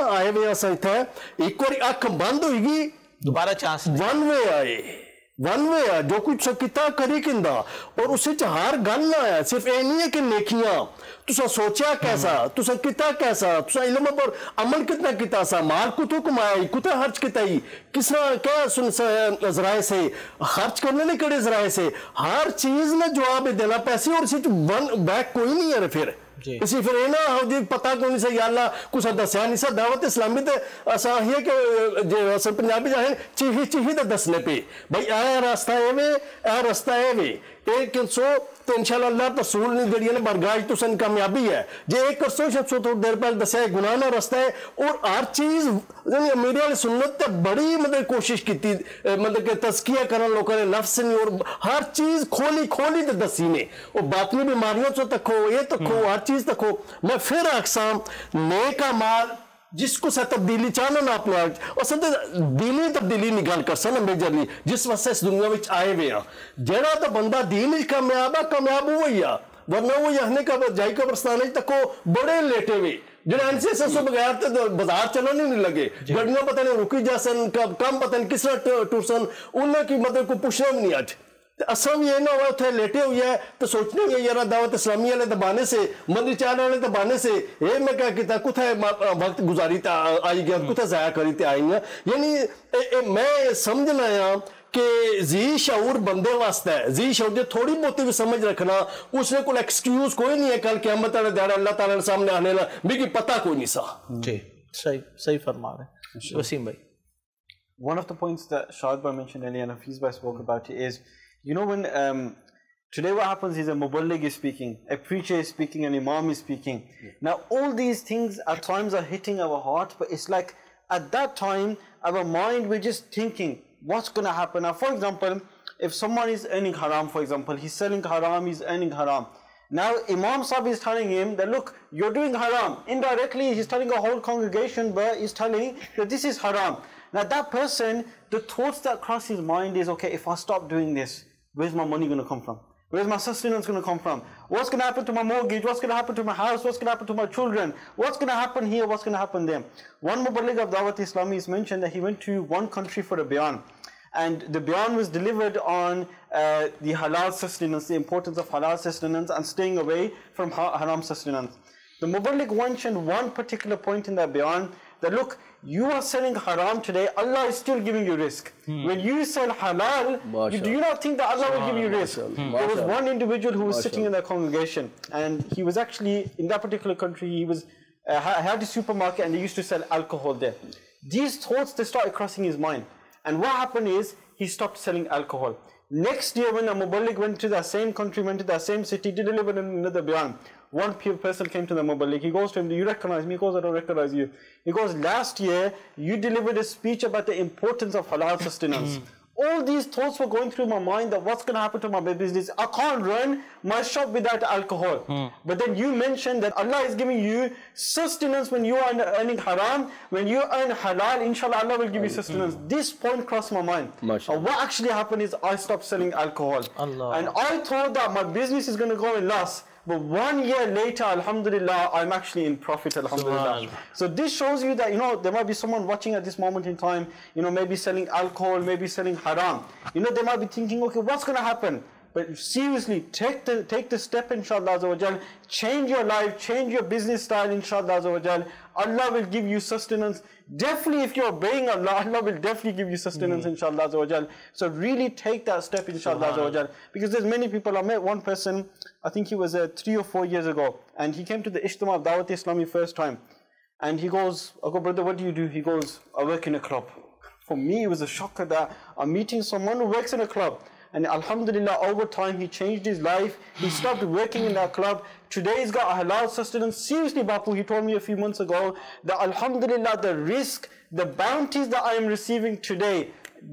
آئے ہوئے اصل اتنا ایک بار اکھ بند ہوئی گی دوبارہ چانس ون وے آئے ون وے ہے جو کچھ کتا کری کندا اور اسے ہر گل نہ آیا. صرف یہ نہیں ہے کہ نیکیاں تسا سوچیا کیسا تسا کتا کیسا تسا علم پر عمل کتنا کتا سا مال کتو کمائی کتا خرچ کتائی کس طرح کیا ذرائع سے خرچ کرنے نہیں کڑے ذرائع سے ہر چیز نہ جواب دینا پیسے اور اسے ون بیک کوئی نہیں ہے. پھر اسی پھر یہ نہ پتہ کو نہیں سے یا اللہ کچھ دسیا نہیں سا دعوت اسلامی تے ایسا ہے کہ پنجابی جاہیں چیہی چیہی تے دسنے پہ بھائی اے راستہ اے وے اے راستہ اے وے ایک سو تو انشاءاللہ اللہ رسول نے جڑی ہے برگاش تو سن کامیابی ہے جے ایک کرسو شب سو تو دیر پہلے دسیا گناہ نہ رستہ ہے. اور ہر چیز میرے والے سنت تے بڑی مطلب کوشش کی مطلب کہ تزکیہ کرنا لوگوں نے نفس نے اور ہر چیز کھولی تے دسی نے اور باطنی بیماریوں سے تکھو یہ تکھو ہر چیز تکھو. میں پھر اقسام نیک اعمال جس کو سا تبدیلی چاہنا نہ اپنا اور سب دینی تبدیلی نہیں گل کر سنا میجرلی جس واسطے اس دنیا میں آئے ہوئے ہیں جڑا تو بندہ دین وچ کامیاب ہے کامیاب ہوئی ہے ورنہ وہ یہاں کا جائی قبرستان تک بڑے لیٹے ہوئے جڑے ان سے سو بغیر تو بازار چلنے نہیں لگے گاڑیاں پتہ نہیں رکی جا سن کم پتہ نہیں کس طرح ٹور سن انہوں کی مطلب کو پوچھنا بھی نہیں آج. اصل بھی یہ نہ ہوا اتنے لیٹے ہوئی ہے تو سوچنے گے یار دعوت اسلامی والے دبانے سے مندر چاہنے والے دبانے سے یہ میں کیا کہتا کتھے وقت گزاری تے آئی گیا کتھے ضائع کری تے آئی ہیں. یعنی میں سمجھنا ہے کہ ذی شعور بندے واسطے ہے ذی شعور جو تھوڑی بہتی بھی سمجھ رکھنا اس نے کوئی ایکسکیوز کوئی نہیں ہے کل قیامت والے دہاڑے اللہ تعالیٰ نے سامنے آنے لا بھی پتہ کوئی نہیں سا. جی صحیح فرما رہے ہیں وسیم بھائی. One of the points that Shahid Bhai mentioned earlier and Hafiz Bhai spoke about it is you know when today what happens is a muballigh is speaking, a preacher is speaking, an imam is speaking. Now all these things at times are hitting our heart, but it's like at that time our mind we're just thinking what's going to happen. Now for example if someone is earning haram, for example he's selling haram, he's earning haram. Now Imam Sahib is telling him that look you're doing haram. Indirectly he's telling a whole congregation but he's telling that this is haram. Now that person, the thoughts that cross his mind is, okay, if I stop doing this, where's my money going to come from? Where's my sustenance going to come from? What's going to happen to my mortgage? What's going to happen to my house? What's going to happen to my children? What's going to happen here? What's going to happen there? One Muballigh of Dawat Islami is mentioned that he went to one country for a bayan. And the bayan was delivered on the halal sustenance, the importance of halal sustenance and staying away from haram sustenance. The Muballigh mentioned one particular point in that bayan that look, you are selling haram today, Allah is still giving you risk. When you sell halal, do you not think that Allah will give you risk? There was one individual who was sitting in that congregation and he was actually, in that particular country, he was had a supermarket and they used to sell alcohol there. These thoughts, they started crossing his mind. And what happened is, he stopped selling alcohol. Next year, when a Muballigh went to that same country, went to that same city to deliver another bayan, one person came to the Muballigh. He goes to him, do you recognize me? He goes, I don't recognize you. He goes, last year, you delivered a speech about the importance of halal sustenance. All these thoughts were going through my mind that what's going to happen to my business. I can't run my shop without alcohol. But then you mentioned that Allah is giving you sustenance when you are earning haram. When you earn halal, inshallah, Allah will give you sustenance. This point crossed my mind. What actually happened is I stopped selling alcohol. And I thought that my business is going to go in loss. But 1 year later, alhamdulillah, I'm actually in profit, alhamdulillah. So this shows you that, there might be someone watching at this moment in time, maybe selling alcohol, maybe selling haram. They might be thinking, okay, what's going to happen? But seriously, take the step, inshallah azza wa jal. Change your life, change your business style, inshallah azza wa jal. Allah will give you sustenance. Definitely, if you're obeying Allah, Allah will definitely give you sustenance, inshallah azza wa jal. So really take that step, inshallah azza wa jal. Because there's many people. I met one person, I think he was 3 or 4 years ago, and he came to the Ijtima of Dawat Islami first time. And he goes, I go, brother, what do you do? He goes, I work in a club. For me, it was a shocker that I'm meeting someone who works in a club. And alhamdulillah, over time, he changed his life. He stopped working in that club. Today, he's got a halal sustenance. Seriously, Bapu, he told me a few months ago that alhamdulillah, the risk, the bounties that I am receiving today,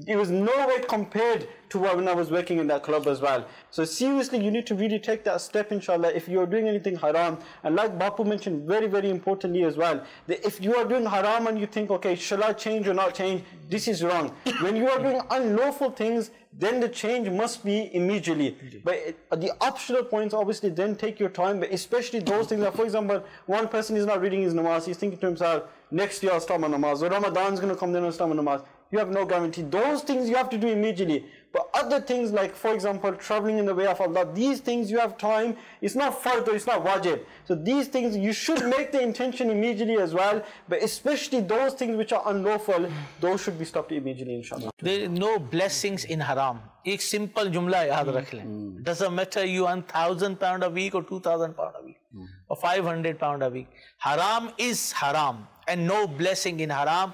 it was no way compared to when I was working in that club as well. So seriously, you need to really take that step, inshallah, if you are doing anything haram. And like Bapu mentioned very, very importantly as well, that if you are doing haram and you think, okay, shall I change or not change, this is wrong. When you are doing unlawful things, then the change must be immediately. But the optional points, obviously, then take your time, but especially those things that, for example, one person is not reading his namaz, he's thinking to himself, next year I'll start my namaz, or Ramadan's going to come, then I'll start my namaz. You have no guarantee. Those things you have to do immediately. But other things like, for example, traveling in the way of Allah, these things you have time. It's not fard or it's not wajib. So these things you should make the intention immediately as well. But especially those things which are unlawful, those should be stopped immediately, inshallah. There is no blessings in haram. Ek simple jumla yaad rakh le. Doesn't matter you earn £1,000 a week or £2,000 a week or £500 a week. Haram is haram. And no blessing in haram.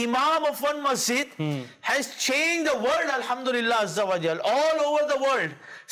Imam of one masjid has changed the world, alhamdulillah azza wa jal, all over the world.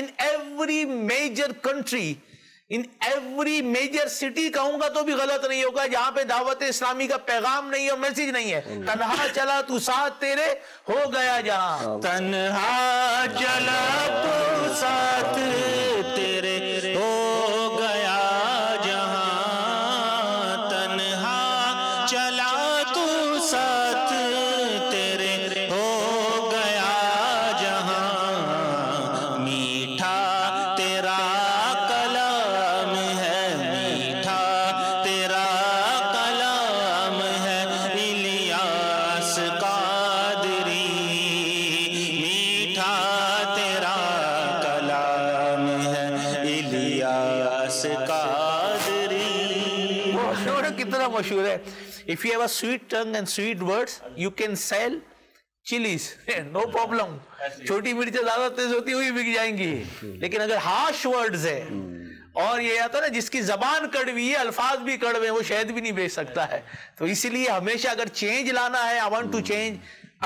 in every major country, in every major city کہوں گا تو بھی غلط نہیں ہوگا جہاں پہ دعوت اسلامی کا پیغام نہیں ہے، میسیج نہیں ہے. تنہا چلا تو ساتھ تیرے ہو گیا جہاں، تنہا چلا تو ساتھ تیرے ہو گیا جہاں، تنہا چلا تو ساتھ تیرے ہو گیا جہاں. میٹھا تیرا کلام ہے، میٹھا تیرا کلام ہے الیاس قادری، میٹھا تیرا کلام ہے الیاس قادری. کتنا مشہور ہے. If you have a sweet tongue and sweet words, you can sell chilies. No problem. چھوٹی مرچیں زیادہ تیز ہوتی ہوئی بک جائیں گی. لیکن اگر harsh words ہے اور یہ آتا ہے نا جس کی زبان کڑوی ہے، الفاظ بھی کڑوے ہیں، وہ شہد بھی نہیں بیچ سکتا ہے. تو اسی لیے ہمیشہ اگر چینج لانا ہے، I want to change،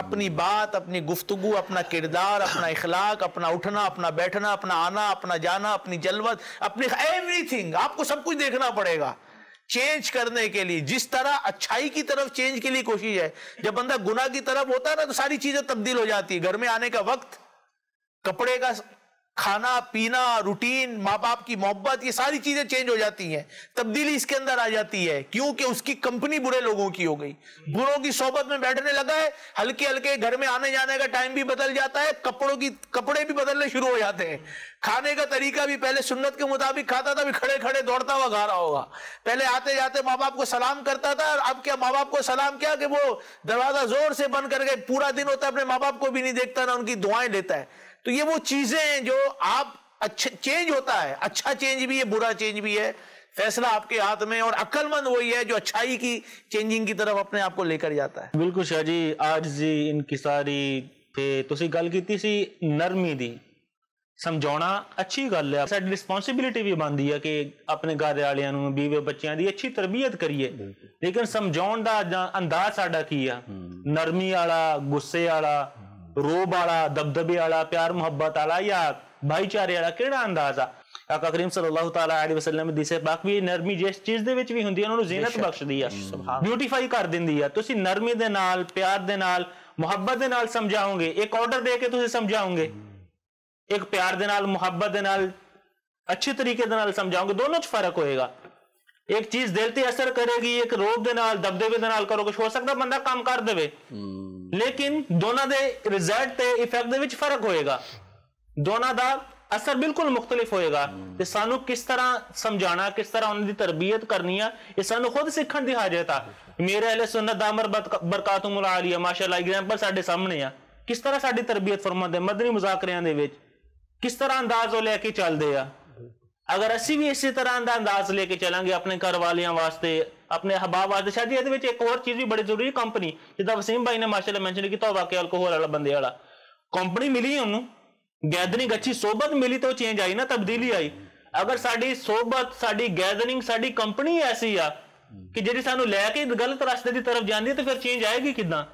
اپنی بات، اپنی گفتگو، اپنا کردار، اپنا اخلاق، اپنا اٹھنا، اپنا بیٹھنا، اپنا آنا، اپنا جانا، اپنی جلوت، اپنی ایوری تھنگ، آپ کو سب کچھ دیکھنا پڑے گا چینج کرنے کے لیے. جس طرح اچھائی کی طرف چینج کے لیے کوشش ہے، جب بندہ گناہ کی طرف ہوتا ہے نا تو ساری چیزیں تبدیل ہو جاتی ہے. گھر میں آنے کا وقت، کپڑے کا کھانا پینا، روٹین، ماں باپ کی محبت، یہ ساری چیزیں چینج ہو جاتی ہیں. تبدیلی اس کے اندر آ جاتی ہے کیونکہ اس کی کمپنی برے لوگوں کی ہو گئی، بروں کی صحبت میں بیٹھنے لگا ہے. ہلکے ہلکے گھر میں آنے جانے کا ٹائم بھی بدل جاتا ہے، کپڑے بھی بدلنے شروع ہو جاتے ہیں. کھانے کا طریقہ بھی پہلے سنت کے مطابق کھاتا تھا، بھی کھڑے کھڑے دوڑتا ہوا کھا رہا ہوگا. پہلے آتے جاتے ماں باپ کو سلام کرتا تھا، اب کیا ماں باپ کو سلام کیا کہ وہ دروازہ زور سے بند کر کے پورا دن ہوتا ہے اپنے ماں باپ کو بھی نہیں دیکھتا، نہ ان کی دعائیں لیتا ہے. تو یہ وہ چیزیں ہیں جو آپ اچھا چینج ہوتا ہے، اچھا چینج بھی ہے، برا چینج بھی ہے. فیصلہ آپ کے ہاتھ میں، اور عقل مند وہی ہے جو اچھائی کی چینجنگ کی طرف اپنے آپ کو لے کر جاتا ہے. بالکل شاہ جی، عاجزی، انکساری تے تسی گل کیتی سی نرمی دی، سمجھونا اچھی گل ہے. ساڈی رسپانسبلٹی بھی بنتی ہے کہ اپنے گھر والوں نوں، بیوے بچیاں دی اچھی تربیت کریے. لیکن سمجھاؤن دا انداز ساڈا کی ہے؟ نرمی والا، غصے والا، روب والا، دبدبے والا، پیار محبت والا، یا بھائی چارے والا کیڑا انداز آ؟ آقا کریم صلی اللہ تعالی علیہ وسلم حدیث پاک بھی نرمی جس چیز دے وچ بھی ہوندی ہے انہوں زینت بخشدی ہے، بیوٹیفائی کر دیندی ہے. تسی نرمی دے نال، پیار دے نال، محبت دے نال سمجھاؤ گے، ایک آرڈر دے کے تسی سمجھاؤ گے، ایک پیار دے نال، محبت دے نال، اچھی طریقے دے نال سمجھاؤ گے، دونوں چ فرق ہوئے گا. ایک چیز دل تے اثر کرے گی، ایک روب دے نال، دبدبے دے نال کرو گے، ہو سکتا بندہ کام کر دے، لیکن دونوں دے رزلٹ تے ایفیکٹ دے وچ فرق ہوئے گا، دونوں دا اثر بالکل مختلف ہوئے گا. تے سانو کس طرح سمجھانا، کس طرح انہوں دی تربیت کرنی ہے، یہ سانو خود سکھن دی حاجت ہے. میرے اہل سنت دامر برکاتہم العالیہ ماشاءاللہ ایگزامپل ساڈے سامنے ہے کس طرح ساڈی تربیت فرماندے مدنی مذاکریاں دے وچ کس طرح انداز وہ لے کے چل دے. اگر اسی بھی اسی طرح انداز لے کے چلیں گے اپنے گھر والیاں واسطے، اپنے احباب واسطے. شاید یہ ایک اور چیز بھی بڑی ضروری ہے، کمپنی، جدا وسیم بھائی نے ماشاءاللہ مینشن کیتا واقعہ الکوہول والا بندے والا، کمپنی ملی انہوں، گیدرنگ اچھی صحبت ملی تو چینج آئی نا، تبدیلی آئی. اگر ساڈی صحبت، ساڈی گیدرنگ، ساڈی کمپنی ایسی ہے کہ جی سانو لے کے غلط راستے دی طرف جاندی ہے تو پھر چینج آئے گی کداں؟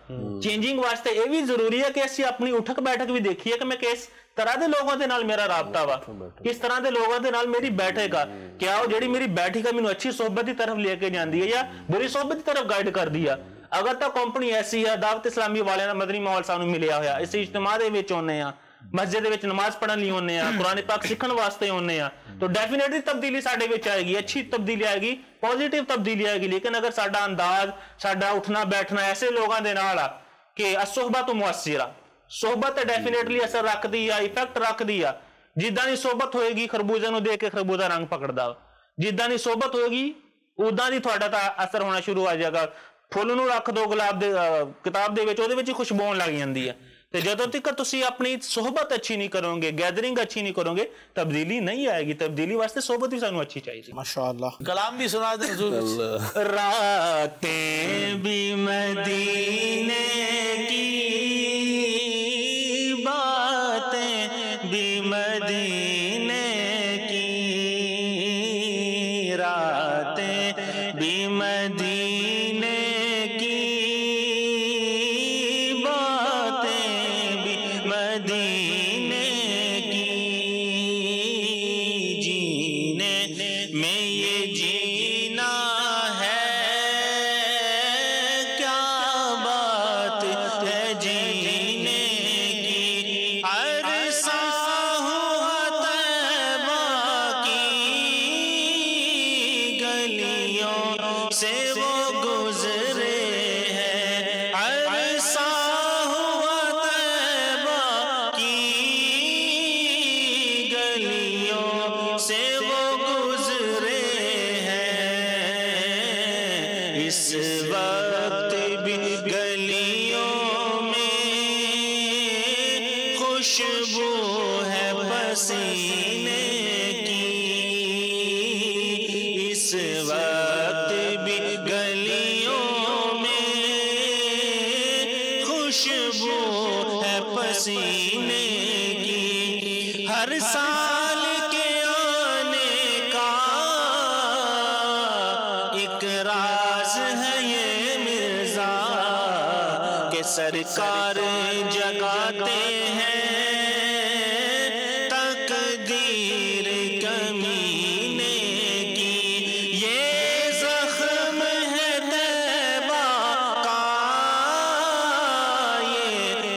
چینجنگ واسطے یہ بھی ضروری ہے کہ اسی اپنی اٹھک بیٹھک بھی دیکھیے کہ میں کس طرح دے لوگوں دے نال میرا رابطہ وا، کس طرح دے لوگوں دے نال میری بیٹھے گا، کیا وہ جڑی میری بیٹھی کا مینوں اچھی صحبت دی طرف لے کے جاندی ہے یا بری صحبت دی طرف گائیڈ کر دیا. اگر تو کمپنی ایسی ہے، دعوت اسلامی والے مدنی ماحول سانو ملیا ہویا، اس اجتماع دے وچ ہونے ہاں، مسجد دے وچ نماز پڑھن لئی ہونے ہاں، قرآن پاک سیکھن واسطے ہونے ہاں، تو ڈیفینیٹلی تبدیلی ساڈے وچ آئے گی، اچھی تبدیلی آئے گی، پازیٹیو تبدیلی آئے گی. لیکن اگر ساڈا انداز، ساڈا اٹھنا بیٹھنا ایسے لوگاں دے نال آ کہ الصحبۃ مؤثرہ، صحبت تڈیفینیٹلی اثر رکھ دی ہے، ایفیکٹ رکھ دی ہے. جداں دی صحبت ہوئے گی خربوزے نو دیکھ کے خربوزہ رنگ پکڑدا، جداں دی صحبت ہوئے گی اوداں دی تھوڑا تا اثر ہونا شروع ہو جائے گا. پھول نو رکھ دو گلاب دے کتاب دے وچ، اودے وچ خوشبو آن لگ جاندی ہے. تے جدوں تک تسی اپنی صحبت اچھی نہیں کرو گے، گیدرنگ اچھی نہیں کرو گے، تبدیلی نہیں آئے گی. تبدیلی واسطے صحبت بھی سانو اچھی چاہیے. ماشاءاللہ کلام بھی سنا دیں حضور. راتیں بھی مدینے کی، باتیں بھی مدینے کی، راتیں بھی مدینے کی، باتیں بھی مدینے کی، جینے خوشبو ہے پسینے کی، ہر سال کے آنے کا ایک راز ہے یہ مرزا کہ سرکار جگاتے ہیں تقدیر کمینے کی، یہ زخم ہے طیبہ کا یہ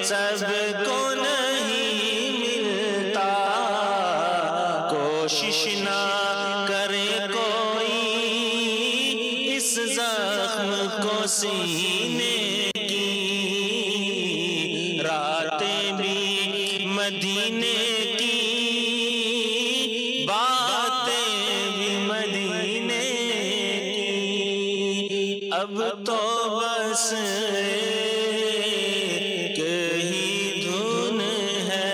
سب کو نہیں ملتا، کوشش نہ کرے کوئی اس زخم کو سینے کی، راتیں بھی مدینے کی، باتیں بھی مدینے کی، اب تو بس ایک ہی دھن ہے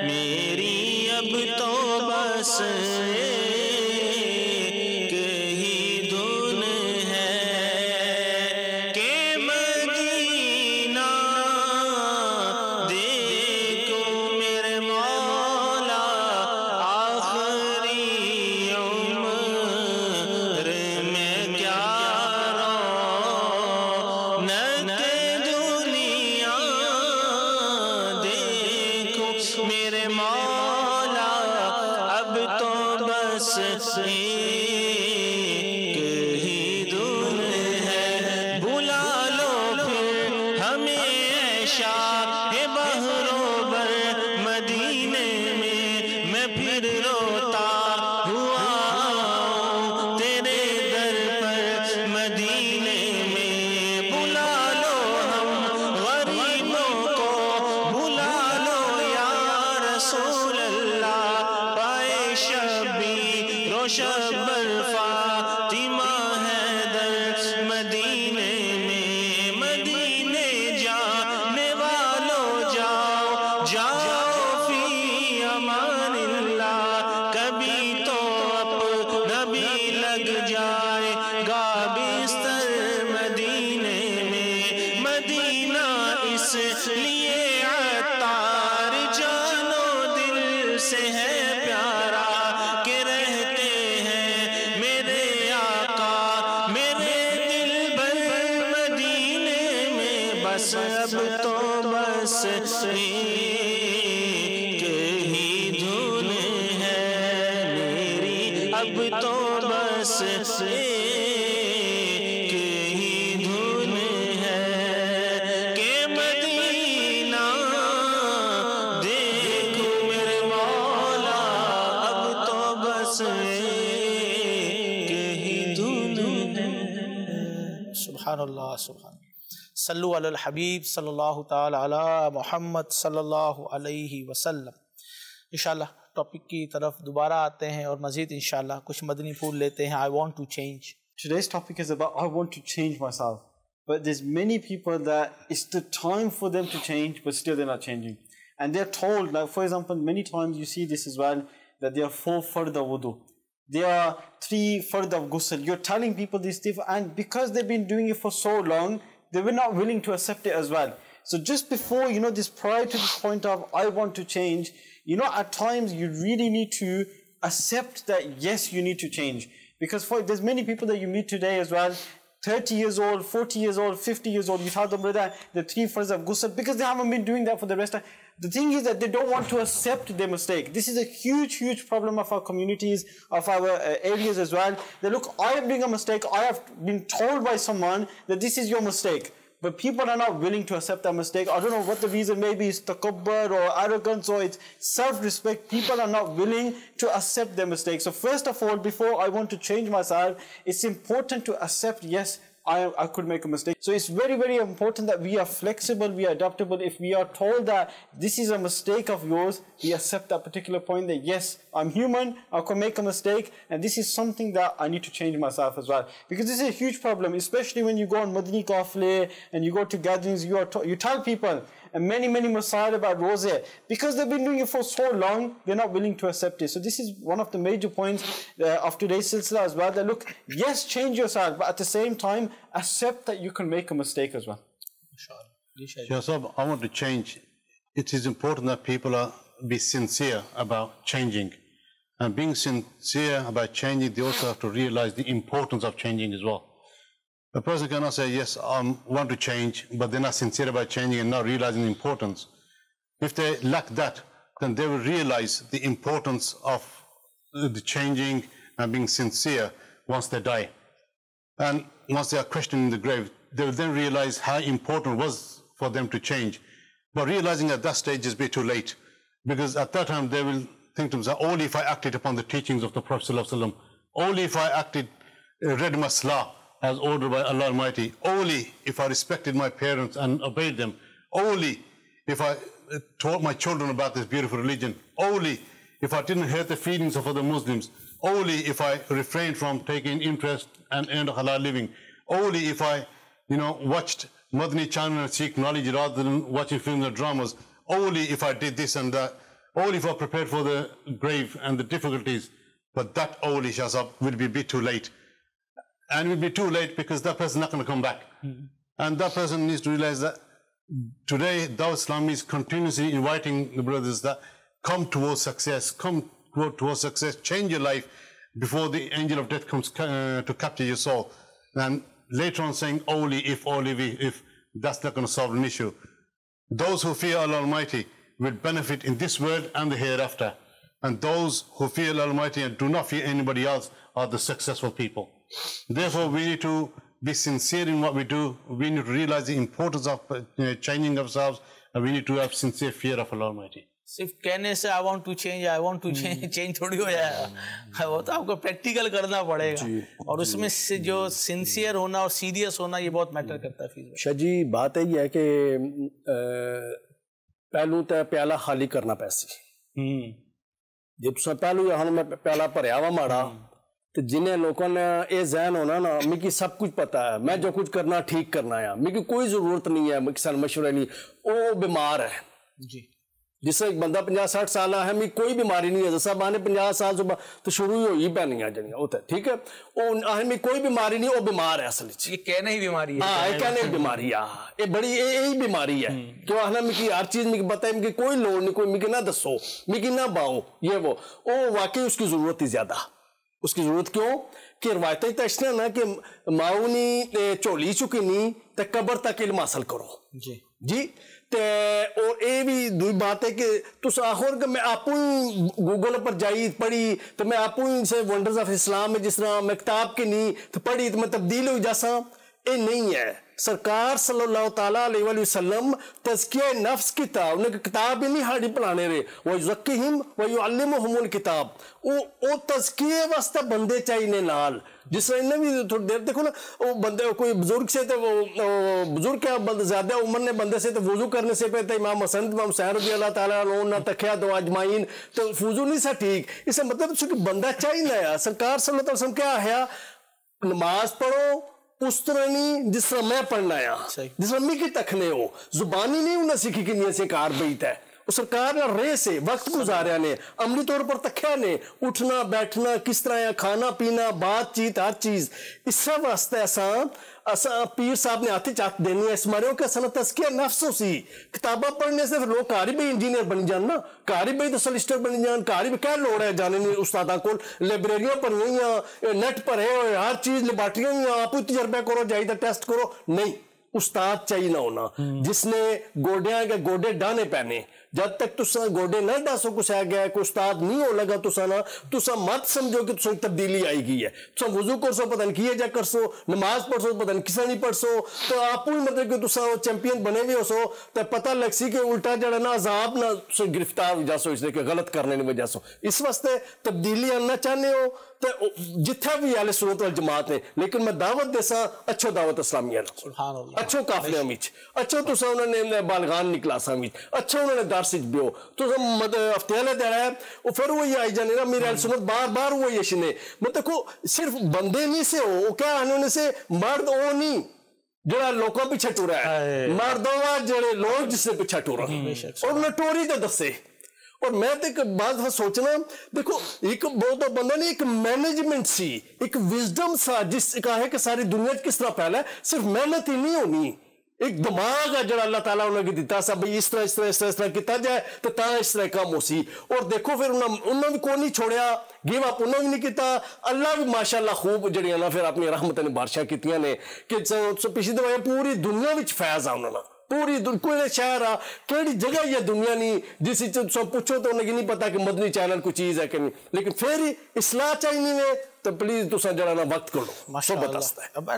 میری، اب تو بس ایک ہی دھن ہے کہ مدینہ دیکھوں میرے مولا، آخری عمر میں کیا رونق دنیا دیکھوں میرے مولا، اب تو بس ایک ہی دھن ہے، بلا لو پھر ہمیں اے شاہ بہروبر مدینے میں پھر روتا ہوا آؤں تیرے در پر مدینے میں، بلا لو ہم غریبوں کو، بلا لو یا رسول اللہ، پائے شبیر و شبر فاطمہ حیدر مدینے میں، مدینے جانے والو جاؤ جاؤ فی امان اللہ، کبھی تو اپنا بھی لگ جائے گا بستر مدینے میں، مدینہ اس لیے عطار جانو دل سے ہے پیارا کہ رہتے ہیں میرے آقا میرے دل بھر مدینے میں، بس اب تو بس ایک ہی دھن ہے میری، اب تو بس ایک ہی دھن ہے کہ مدینہ دیکھوں میرے مولا، اب تو بس ایک ہی دھن ہے۔ سبحان اللہ سبحان اللہ، صلو علی الحبیب صلی اللہ تعالی علی محمد صلی اللہ علیہ وسلم۔ انشاءاللہ ٹاپک کی طرف دوبارہ آتے ہیں اور مزید انشاءاللہ کچھ مدنی پھول لیتے ہیں۔ I want to change. Today's topic is about I want to change myself. But there's many people that it's the time for them to change, but still they're not changing. And they're told, like for example, many times you see this as well, that there are 4 fard of wudu. There are 3 fard of ghusl. You're telling people this stuff, and because they've been doing it for so long, they were not willing to accept it as well. So just before, this prior to this point of I want to change, at times you really need to accept that yes, you need to change. Because there's many people that you meet today as well, 30 years old, 40 years old, 50 years old, you tell them brother, the 3 farz of ghusl, because they haven't been doing that for the rest of. The thing is that they don't want to accept their mistake. This is a huge, huge problem of our communities, of our areas as well. That look, I am doing a mistake, I have been told by someone that this is your mistake. But people are not willing to accept that mistake. I don't know what the reason may be. It's takabbar or arrogance or it's self-respect. People are not willing to accept their mistakes. So first of all, before I want to change myself, it's important to accept, yes, I could make a mistake. So it's very, very important that we are flexible, we are adaptable. If we are told that this is a mistake of yours, we accept that particular point that yes, I'm human, I could make a mistake, and this is something that I need to change myself as well. Because this is a huge problem, especially when you go on Madani Qafle and you go to gatherings, you tell people, and many masail about Rozeh, because they've been doing it for so long, they're not willing to accept it. So this is one of the major points of today's silsila as well, that look, yes, change yourself, but at the same time, accept that you can make a mistake as well. Shahzab, I want to change. It is important that people be sincere about changing. And being sincere about changing, they also have to realize the importance of changing as well. A person cannot say, yes, I want to change, but they're not sincere about changing and not realizing the importance. If they lack that, then they will realize the importance of the changing and being sincere once they die. And once they are questioned in the grave, they will then realize how important it was for them to change. But realizing at that stage is a bit too late, because at that time they will think to themselves, only if I acted upon the teachings of the Prophet ﷺ, only if I read my salah as ordered by Allah Almighty, only if I respected my parents and obeyed them, only if I taught my children about this beautiful religion, only if I didn't hurt the feelings of other Muslims, only if I refrained from taking interest and earned halal living, only if I, watched Madani channel and seek knowledge rather than watching films and dramas, only if I did this and that, only if I prepared for the grave and the difficulties. But that only, Shahzab, will be a bit too late. And it will be too late because that person is not going to come back. And that person needs to realize that today, Dawah Islam is continuously inviting the brothers that come towards success, change your life before the angel of death comes to capture your soul. And later on saying, only if, that's not going to solve an issue. Those who fear Allah Almighty will benefit in this world and the hereafter. And those who fear Allah Almighty and do not fear anybody else are the successful people. Therefore, we need to be sincere in what we do. We need to realize the importance of changing ourselves, and we need to have sincere fear of Allah Almighty. صرف کہنے سے I want to change change تھوڑی ہو جائے گا. وہ تو آپ کو پریکٹیکل کرنا پڑے گا, اور اس میں جو سنسیئر ہونا اور سیریس ہونا یہ بہت میٹر کرتا ہے. شاہ جی بات یہ ہے کہ پہلو تے پیالہ خالی کرنا پیسی جی تساں پہلو یہاں میں پیالہ بھریا وا ماڑا تو جنہیں لوگوں نے یہ ذہن ہونا نا مجھے سب کچھ پتا ہے, میں جو کچھ کرنا ٹھیک کرنا ہے, مجھے کوئی ضرورت نہیں ہے, مجھے سن مشورہ نہیں, وہ بیمار ہے. جی جس سے ایک بندہ 50-60 سالہ ہے, مجھے کوئی بیماری نہیں ہے, جیسا بانے 50 سال سے تو شروع ہی ہوئی پہ نہیں آ جنگا ہوتا ہے, ٹھیک ہے, مجھے کوئی بیماری نہیں, وہ بیمار ہے اصل. یہ کہنا ہی بیماری ہے, ہاں یہ کہنا ہی بیماری ہے, یہ بڑی یہی بیماری ہے کہ وہ مجھے ہر چیز مجھے بتائے, مجھے کوئی لوڑ نہیں, کوئی مجھے نہ دسو, مجھے نہ باؤ, یہ وہ واقعی اس کی ضرورت ہی زیادہ. اس کی ضرورت کیوں کہ روایتیں تشنا نا کہ ماؤنی چولی چکی نہیں تے قبر تک علم حاصل کرو. جی جی اور یہ بھی دوئی بات ہے کہ تس آخر کہ میں آپ ہی گوگل پر جائی پڑھی تو میں آپ ہی سے ونڈرز آف اسلام میں جس طرح میں کتاب کی نہیں تو پڑھی تو میں تبدیل ہو جیسا, یہ نہیں ہے. سرکار صلی اللہ تعالیٰ علیہ وآلہ وسلم تزکیہ نفس کی تھا, انہیں کتاب ہی نہیں ہاڑی پڑھانے رہے, وَيُزَكِّهِمْ وَيُعَلِّمُهُمُ الْكِتاب, وہ تزکیہ واسطہ بندے چاہیے نال. جس طرح انہیں بھی تھوڑی دیر دیکھو نا, وہ بندے کوئی بزرگ سے تھے, وہ بزرگ کیا زیادہ عمر نے بندے سے تو وضو کرنے سے پہتے امام حسن امام حسین رضی اللہ تعالیٰ عنہ تکھیا دو اجمعین تو وضو نہیں سا ٹھیک. اس سے مطلب کہ بندہ چاہیے نیا. سرکار صلی اللہ علیہ وسلم کیا ہے, نماز پڑھو اس طرح نہیں جس طرح میں پڑھنا ہے, جس طرح میں کی تکھنے ہو, زبانی نہیں انہیں سیکھی کی نیت سے کار بیت ہے. سرکار نے رہ سے وقت گزاریا نے, عملی طور پر تکھیا نے, اٹھنا بیٹھنا کس طرح ہے, کھانا پینا بات چیت ہر چیز. اس سے واسطے ایسا پیر صاحب نے آتے چاہت دینی ہے اس مارے ہو کہ ایسا تزکیہ نفس ہو سی. کتابہ پڑھنے سے لوگ کاری بھی انجینئر بنی جان نا, کاری بھی تو سلسٹر بنی جان, کاری بھی کیا لوڑ ہے جانے نہیں استادہ کو, لائبریریاں پر ہوئی ہیں, نیٹ پر ہے, ہر چیز لیبارٹریاں ہوئی ہیں, آپ ہی تجربہ کرو جائیے تھا ٹیسٹ کرو. نہیں, استاد چاہیے نہ ہونا جس نے گوڑیاں کے گوڑے ڈانے پہنے. جب تک تسا گوڑے نہ ڈاسو کچھ آ گیا, کوئی استاد نہیں ہو لگا تسا مت سمجھو کہ تسا تبدیلی آئی گئی ہے. تسا وضو کر سو پتہ نہیں کیے جا کر سو, نماز پڑھ سو پتہ نہیں کسا نہیں پڑھ سو, تو آپ ہی مطلب کہ تسا چیمپئن بنے ہوئے ہو سو تو پتہ لگ سی کہ الٹا جڑا نا عذاب نہ گرفتار ہو جا سو, اس لیے کہ غلط کرنے کی وجہ سو. اس واسطے تبدیلی آنا چاہنے ہو تو جتھا بھی اہل سنت والجماعت نے, لیکن میں دعوت دیسا اچھو دعوت اسلامیہ اچھو قافلے وچ, اچھو تسا انہوں نے بالغان نکلا سا وچ, اچھو انہوں نے درس بیو تو ہفتے والے دن ہے وہ پھر وہی آئی جانے نا. میرے اہل سنت بار بار وہی اشنے مطلب کو صرف بندے نہیں سے ہو, وہ کیا انہوں نے سے مرد او نہیں جڑا لوگوں پیچھے ٹورا ہے, مردوں جڑے لوگ جس سے پیچھے ٹورا اور انہیں ٹوری تو دسے. اور میں تو ایک بات سوچنا, دیکھو ایک بہت بندہ نہیں, ایک مینجمنٹ سی, ایک وزڈم سا جس کا ہے کہ ساری دنیا کس طرح پھیلا ہے. صرف محنت ہی نہیں ہونی, ایک دماغ ہے جڑا اللہ تعالیٰ انہوں نے دیتا سا بھئی اس طرح کیتا جائے تو تا اس طرح کام ہو سی. اور دیکھو پھر انہوں نے کوئی نہیں چھوڑیا, گیو اپ انہوں نے نہیں کیتا. اللہ بھی ماشاءاللہ خوب جڑیاں نا پھر اپنی رحمت نے بارشاں کیتیاں نے کہ پچھلی دفعہ پوری دنیا وچ فیض آ انہوں نے, پوری کوئی شہر آ کیڑی جگہ یہ دنیا نہیں جس سب پوچھو تو انہیں نہیں پتا کہ مدنی چینل کوئی چیز ہے کہ نہیں. لیکن پھر اصلاح چاہیے ہے تو پلیز تساں جڑا نا وقت کرو.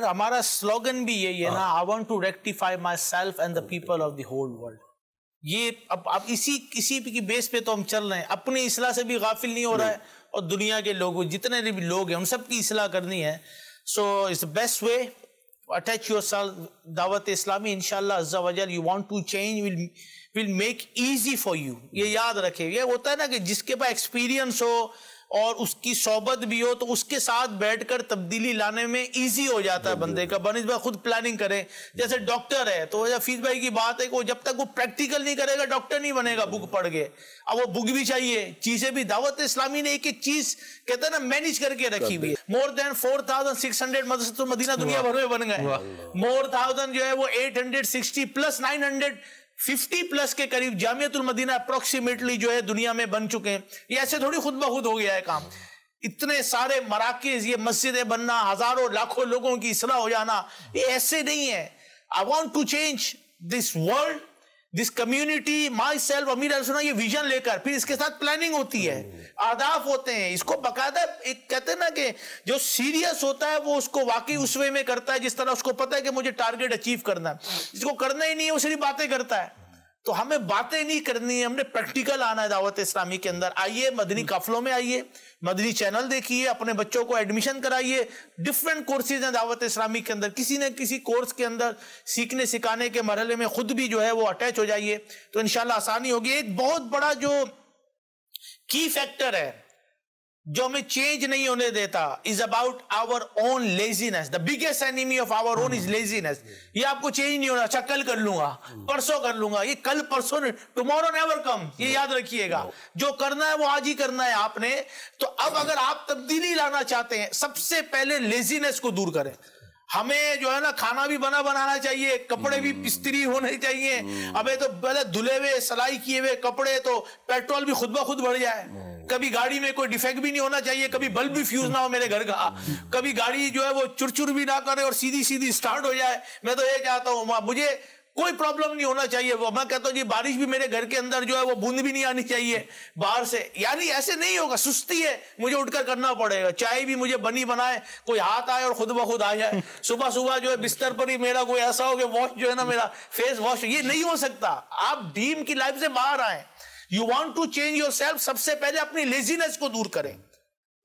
ہمارا سلوگن بھی یہی ہے نا, I want to rectify myself and the people of the whole world. یہ اب کسی کی بیس پہ تو ہم چل رہے ہیں, اپنی اصلاح سے بھی غافل نہیں ہو رہا ہے اور دنیا کے لوگ جتنے بھی لوگ ہیں ان سب کی اصلاح کرنی ہے. So it's the best way. Attach yourself دعوت اسلامی انشاءاللہ عز و جل. You want to change will make easy for you. یہ یاد رکھے. یہ ہوتا ہے نا کہ جس کے پاس ایکسپیرینس ہو اور اس کی صحبت بھی ہو تو اس کے ساتھ بیٹھ کر تبدیلی لانے میں ایزی ہو جاتا ہے بندے کا, بنسبت خود پلاننگ کرے. جیسے ڈاکٹر ہے تو حفیظ بھائی کی بات ہے کہ جب تک وہ پریکٹیکل نہیں کرے گا ڈاکٹر نہیں بنے گا بک پڑھ کے. اب وہ بک بھی چاہیے, چیزیں بھی. دعوت اسلامی نے ایک ایک چیز کہتے ہیں نا مینیج کر کے رکھی ہوئی ہے. more than 4600 مدرسۃ المدینہ دنیا بھر میں بن گئے. more 1000 جو ہے وہ 860 plus 950 پلس کے قریب جامعۃ المدینہ اپروکسیمیٹلی جو ہے دنیا میں بن چکے ہیں. یہ ایسے تھوڑی خود بخود ہو گیا ہے کام. اتنے سارے مراکز, یہ مسجدیں بننا, ہزاروں لاکھوں لوگوں کی اصلاح ہو جانا, یہ ایسے نہیں ہے. I want to change this world, this community, myself, امیر علیہ السلام, یہ ویژن لے کر پھر اس کے ساتھ پلاننگ ہوتی ہے, اہداف ہوتے ہیں. اس کو باقاعدہ ایک کہتے ہیں نا کہ جو سیریس ہوتا ہے وہ اس کو واقعی اس وے میں کرتا ہے جس طرح اس کو پتا ہے کہ مجھے ٹارگٹ اچیو کرنا ہے. جس کو کرنا ہی نہیں ہے وہ صرف باتیں کرتا ہے. تو ہمیں باتیں نہیں کرنی ہے, ہم نے پریکٹیکل آنا ہے دعوت اسلامی کے اندر. آئیے مدنی قافلوں میں آئیے, مدنی چینل دیکھیے, اپنے بچوں کو ایڈمیشن کرائیے. ڈفرینٹ کورسز ہیں دعوت اسلامی کے اندر, کسی نہ کسی کورس کے اندر سیکھنے سکھانے کے مرحلے میں خود بھی جو ہے وہ اٹیچ ہو جائیے تو انشاءاللہ آسانی ہوگی. ایک بہت بڑا جو کی فیکٹر ہے جو ہمیں چینج نہیں ہونے دیتا is about our own laziness. The biggest enemy of our own is laziness. یہ آپ کو چینج نہیں ہونا, اچھا کل کر لوں گا, پرسوں کر لوں گا. یہ کل پرسوں tomorrow never come. یہ یاد رکھیے گا, جو کرنا ہے وہ آج ہی کرنا ہے آپ نے. تو اب اگر آپ تبدیلی لانا چاہتے ہیں سب سے پہلے لیزینس کو دور کریں. ہمیں جو ہے نا کھانا بھی بنانا چاہیے, کپڑے بھی استری ہونے چاہیے. ابھی تو پہلے دھلے ہوئے سلائی کیے ہوئے کپڑے تو پیٹرول بھی خود بخود بڑھ جائے. کبھی گاڑی میں کوئی ڈیفیکٹ بھی نہیں ہونا چاہیے, کبھی بلب بھی فیوز نہ ہو میرے گھر کا, کبھی گاڑی جو ہے وہ چرچر بھی نہ کرے اور سیدھی سٹارٹ ہو جائے. میں تو یہ چاہتا ہوں مجھے کوئی پرابلم نہیں ہونا چاہیے. میں کہتا ہوں جی بارش بھی میرے گھر کے اندر جو ہے وہ بوند بھی نہیں آنی چاہیے باہر سے. یعنی ایسے نہیں ہوگا, سستی ہے, مجھے اٹھ کر کرنا پڑے گا. چائے بھی مجھے بنی بنائے, کوئی ہاتھ آئے اور خود بخود آ جائے. صبح جو ہے بستر پر ہی میرا کوئی ایسا ہو کہ واش جو ہے نا میرا فیس واش, یہ نہیں ہو سکتا. آپ ڈیم کی لائف سے باہر آئیں. You want to change yourself, سب سے پہلے اپنی لیزینس کو دور کریں.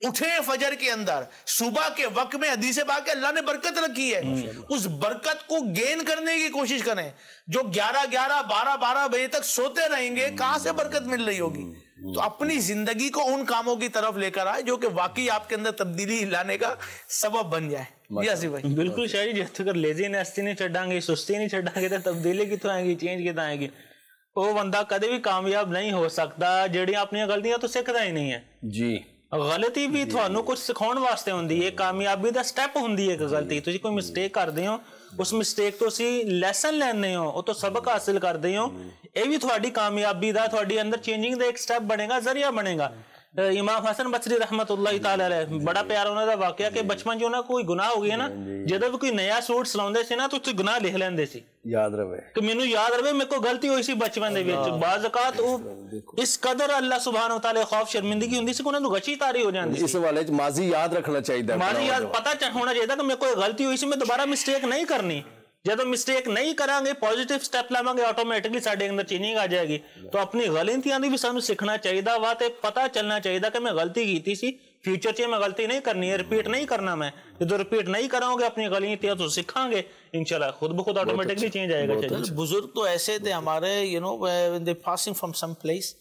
اٹھیں فجر کے اندر, صبح کے وقت میں حدیث پاک ہے اللہ نے برکت رکھی ہے, اس برکت کو گین کرنے کی کوشش کریں. جو 11 12 بجے تک سوتے رہیں گے کہاں سے برکت مل رہی ہوگی. تو اپنی زندگی کو ان کاموں کی طرف لے کر آئے جو کہ واقعی آپ کے اندر تبدیلی لانے کا سبب بن جائے. بالکل شاہی جی, اگر لیزینس نہیں چھڑاں گے, سستی نہیں چھڑاں گے تو تبدیلی کتوں آئے گی, چینج کتوں آئے گی. وہ بندہ کدے بھی کامیاب نہیں ہو سکتا جڑی اپنی غلطیاں تو سکھدا ہی نہیں ہے. جی غلطی بھی تھانوں کچھ سکھاؤن واسطے ہوندی ہے, کامیابی دا سٹیپ ہوندی ہے. غلطی تسی کوئی مسٹیک کردے ہو, اس مسٹیک تو اسی لیسن لینے ہو, او تو سبق حاصل کردے ہو, اے بھی تھوڑی کامیابی دا, تھوڑی اندر چینجنگ دا ایک سٹیپ بنے گا, ذریعہ بنے گا. امام حسن بصری رحمت اللہ تعالی علیہ, بڑا پیارا انہاں دا واقعہ کہ بچپن جو نا کوئی گناہ ہو گیا نا, جدوں بھی کوئی نیا سوٹ سلاوندے سی نا تو تے گناہ لکھ لیندے سی, یاد رہے کہ مینوں یاد رہے میرے کو غلطی ہوئی سی بچپن دے وچ. بعض اوقات اس قدر اللہ سبحانہ وتعالی خوف شرمندگی ہوندی سی کہ انہاں نوں غچی تاری ہو جاندی. اس والے وچ ماضی یاد رکھنا چاہیے, ماضی یاد پتہ ہونا چاہیے کہ میرے کو غلطی ہوئی سی, میں دوبارہ مسٹیک نہیں کرنی. جب مسٹیک نہیں کریں گے, پوزیٹیو سٹیپ لاواں گے, آٹومیٹکلی ساڈے اندر چینجنگ آ جائے گی. تو اپنی غلطیاں دی بھی سانوں سیکھنا چاہیے وا, تے پتہ چلنا چاہیے کہ میں غلطی کیتی سی, فیوچر چ میں غلطی نہیں کرنی ہے, ریپیٹ نہیں کرنا. میں جب ریپیٹ نہیں کراں گے اپنی غلطیاں تو سیکھاں گے انشاءاللہ, خود بخود آٹومیٹکلی چینج آئے گا. بزرگ تو ایسے تھے ہمارے, you know when they passing from some place,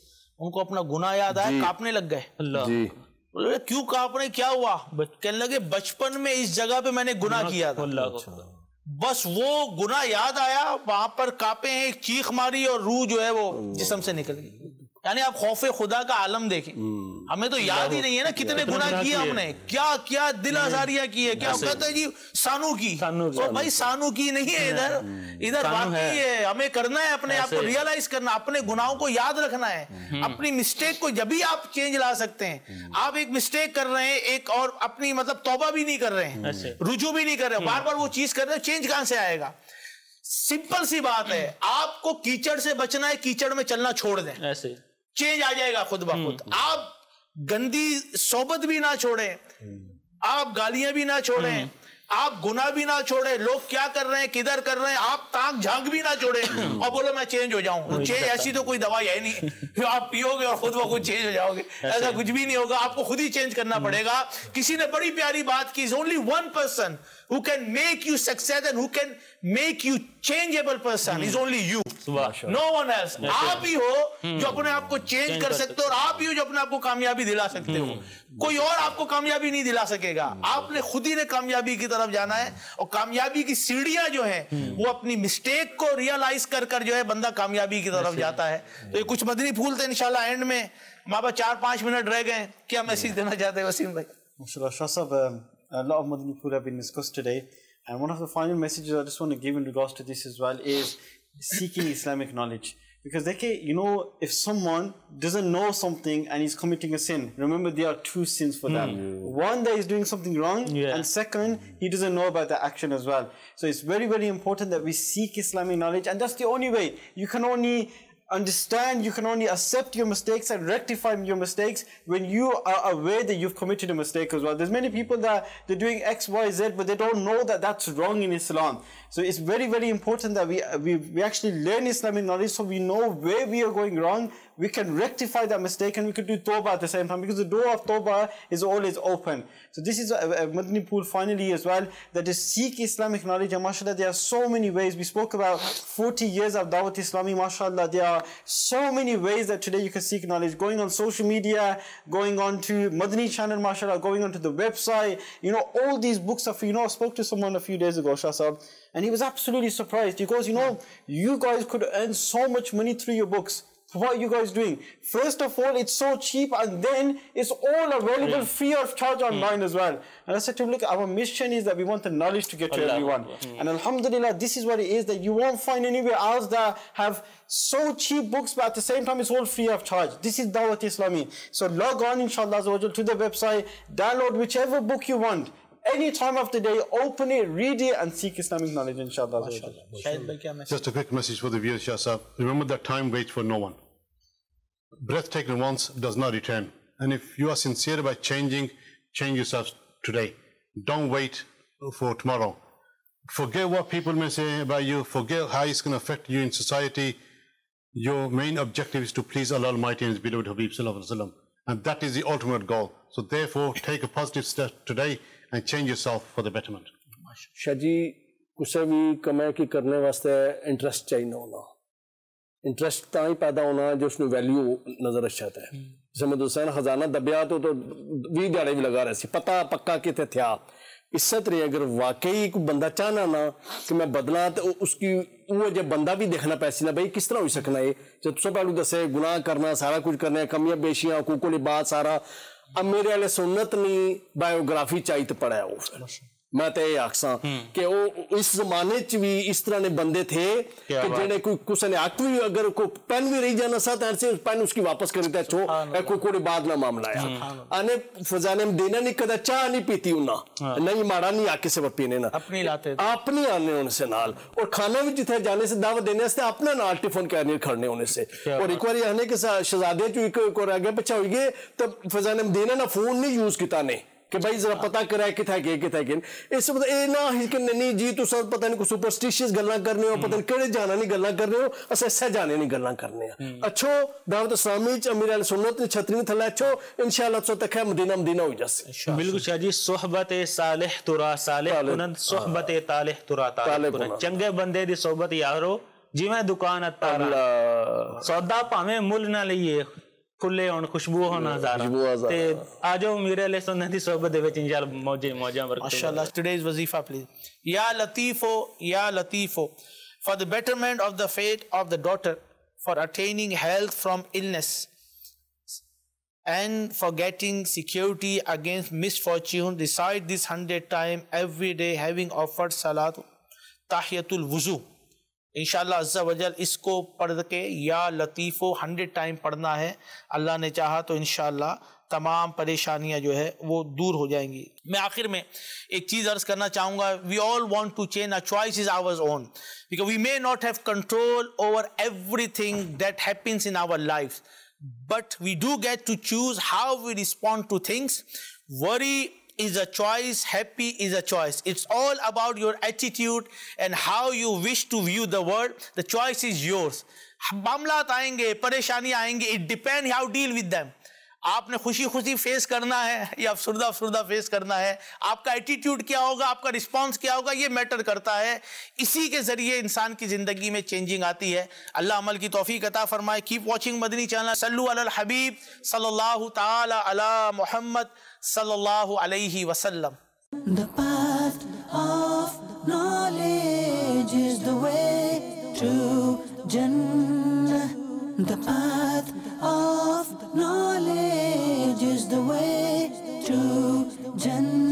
ان کو اپنا گناہ یاد آیا, کانپنے لگ گئے. اللہ کیوں کانپنے, کیا ہوا؟ کہنے لگے بچپن میں اس جگہ پہ میں نے گناہ کیا تھا. بس وہ گناہ یاد آیا, وہاں پر کانپے ہیں, ایک چیخ ماری اور روح جو ہے وہ جسم سے نکل گئی. یعنی آپ خوف خدا کا عالم دیکھیں, ہمیں تو یاد ہی نہیں ہے نا کتنے گناہ کیے ہم نے, کیا کیا دل آزاریاں کی ہے, کیا کہتا ہے جی سانو کی, تو بھائی سانو کی نہیں ہے, ادھر واقعی ہے, ہمیں کرنا ہے اپنے آپ کو ریئلائز کرنا, اپنے گناہوں کو یاد رکھنا ہے, اپنی مسٹیک کو جبھی آپ چینج لا سکتے ہیں. آپ ایک مسٹیک کر رہے ہیں ایک اور اپنی مطلب توبہ بھی نہیں کر رہے ہیں, رجوع بھی نہیں کر رہے, بار بار وہ چیز کر رہے ہیں, چینج کہاں سے آئے گا؟ سمپل سی بات ہے, آپ کو کیچڑ سے بچنا ہے, کیچڑ میں چلنا چھوڑ دیں, ایسے چینج آ جائے گا خود بخود. آپ گندی صحبت بھی نہ چھوڑیں, آپ گالیاں بھی نہ چھوڑیں, آپ گناہ بھی نہ چھوڑیں, لوگ کیا کر رہے ہیں کدھر کر رہے ہیں آپ تاک جھانک بھی نہ چھوڑیں اور بولو میں چینج ہو جاؤں. چینج ایسی تو کوئی دوائی ہے نہیں آپ پیو گے اور خود بخود چینج ہو جاؤ گے, ایسا کچھ بھی نہیں ہوگا, آپ کو خود ہی چینج کرنا پڑے گا. کسی نے بڑی پیاری بات کی, only one person who can make you success and who can make you changeable person is only you, no one else. آپ ہی ہو جو اپنے آپ کو چینج کر سکتے ہو, اور آپ ہی ہو جو اپنے آپ کو کامیابی دلا سکتے ہو, کوئی اور آپ کو کامیابی نہیں دلا سکے گا. آپ نے خود ہی نے کامیابی کی طرف جانا ہے, اور کامیابی کی سیڑھیاں جو ہیں وہ اپنی مسٹیک کو ریئلائز کر کر جو ہے بندہ کامیابی کی طرف جاتا ہے. تو یہ کچھ مدنی پھول تھے انشاءاللہ اینڈ میں, ہمارے پاس 4-5 منٹ رہ گئے, کیا میسیج دینا چاہتے ہیں وسیم بھائی؟ MashaAllah, Shah Sahab, a lot of Madani Phool have been discussed today, and one of the final messages I just want to give in regards to this as well is seeking Islamic knowledge. Because you know, if someone doesn't know something and he's committing a sin, remember there are 2 sins for that. One, that he's doing something wrong, and second, he doesn't know about the action as well. So it's very, very important that we seek Islamic knowledge, and that's the only way. You can only understand, you can only accept your mistakes and rectify your mistakes when you are aware that you've committed a mistake as well. There's many people that they're doing X, Y, Z, but they don't know that that's wrong in Islam. So it's very, very important that we actually learn Islamic knowledge so we know where we are going wrong. We can rectify that mistake and we can do tawbah at the same time, because the door of tawbah is always open. So this is a Madani Pool finally as well, that is seek Islamic knowledge. And mashallah, there are so many ways. We spoke about 40 years of Dawat Islami. Mashallah, there are so many ways that today you can seek knowledge. Going on social media, going on to Madani channel, mashallah, going on to the website. You know, all these books are free. You know, I spoke to someone a few days ago, Shah Sahab, and he was absolutely surprised. He goes, you know, you guys could earn so much money through your books. What are you guys doing? First of all, it's so cheap, and then it's all available free of charge online as well. And I said to him, look, our mission is that we want the knowledge to get to everyone. And alhamdulillah, this is what it is, that you won't find anywhere else that have so cheap books, but at the same time, it's all free of charge. This is Dawat Islami. So log on, inshallah, to the website, download whichever book you want. Any time of the day, open it, read it, and seek Islamic knowledge, inshallah. Just a quick message for the viewers, Shah Sahab. Remember that time waits for no one. Breath taken once does not return. And if you are sincere about changing, change yourself today. Don't wait for tomorrow. Forget what people may say about you. Forget how it's going to affect you in society. Your main objective is to please Allah Almighty and His beloved Habib Sallallahu Alaihi Wasallam. And that is the ultimate goal. So therefore, take a positive step today and change yourself for the betterment. شاہ جی کسے بھی کمے کی کرنے واسطے انٹرسٹ چاہیے ہونا. انٹرسٹ تا ہی پیدا ہونا جو اس میں ویلیو نظر آتا ہے. جیسے میں حسین خزانہ دبیا تو 20 دیہڑے بھی لگا رہے سی, پتہ پکا کتے تھیا. اس سے طرح اگر واقعی کوئی بندہ چاہنا نا کہ میں بدلا تو اس کی وہ جب بندہ بھی دیکھنا پیسی نا بھائی کس طرح ہو سکنا ہے. جب تو پہلو دسے گناہ کرنا سارا کچھ کرنا ہے, کمیاں بیشیاں حقوق و لباس سارا. اب میرے والے سنت نہیں بایوگرافی چاہیے پڑھا ہے. وہ میں تو یہ آخساں کہ وہ اس زمانے چ بھی اس طرح نے بندے تھے کہ جنہیں کوئی کسی نے حق بھی اگر کوئی پین بھی رہی جانا سا تو پین اس کی واپس کر دیتا چھو کوئی کوئی بعد نہ معاملہ ہے. آنے فضانے میں دینا نہیں کدا چاہ نہیں پیتی انہا نہیں مارا نہیں آکے سے پینے نا اپنی آنے ہونے سے نال, اور کھانا بھی جتنے جانے سے دعوت دینے سے اپنا نال ٹیفون کہنے کھڑنے ہونے سے. اور ایک بار آنے کے شہزادے چو ایک اور آگے پچھا ہوئی گئے تو فضانے میں دینا نا فون نہیں یوز کیتا نے کہ بھائی ذرا پتہ کرا ہے کتھا کہ اس سے اے نہ ہی کہ نہیں جی تو سب پتہ نہیں کو سپرسٹیشیس گلاں کرنے ہو, پتہ نہیں کہڑے جانا نہیں گلاں کرنے ہو, اسے ایسا جانے نہیں گلاں کرنے ہیں. اچھو دعوت اسلامی امیر علیہ سنت نے چھتری میں تھلا اچھو انشاءاللہ تو تک ہے مدینہ ہو جاسے. بالکل شاہ جی, صحبت صالح ترا صالح کنن, صحبت طالح ترا طالح کنن. چنگے بندے دی صحبت یارو جی میں دکان اتارا سودا پاویں مل نہ لئیے کھلے ہون خوشبو ہونا ہزارہ تے آجو میرے علیہ سنت دی صحبت دے وچ انشاءاللہ موجیں برکتیں. ماشاءاللہ. Today's wazifa please. Ya Latifo, for the betterment of the fate of the daughter, for attaining health from illness, and for getting security against misfortune, recite this 100 times every day, having offered salat tahiyatul wuzu. انشاءاللہ عزا وجل اس کو پڑھ کے یا لطیفو 100 ٹائم پڑھنا ہے. اللہ نے چاہا تو انشاءاللہ تمام پریشانیاں جو ہے وہ دور ہو جائیں گی. میں آخر میں ایک چیز عرض کرنا چاہوں گا. We all want to change, our choice is ours own, because we may not have control over everything that happens in our lives, but we do get to choose how we respond to things. Worry is a choice, happy is a choice. It's all about your attitude and how you wish to view the world. The choice is yours. معاملات آئیں گے, پریشانی آئیں گے, it depends how deal with them. آپ نے خوشی خوشی فیس کرنا ہے یا افسردہ فیس کرنا ہے, آپ کا ایٹیٹیوڈ کیا ہوگا, آپ کا رسپانس کیا ہوگا, یہ میٹر کرتا ہے. اسی کے ذریعے انسان کی زندگی میں چینجنگ آتی ہے. اللہ عمل کی توفیق عطا فرمائے. کیپ واچنگ مدنی چینل. صلو علی الحبیب صلی اللہ تعالی علی محمد صلی اللہ علیہ وسلم. The path of knowledge is the way to Jannah. The path of knowledge is the way to Jannah.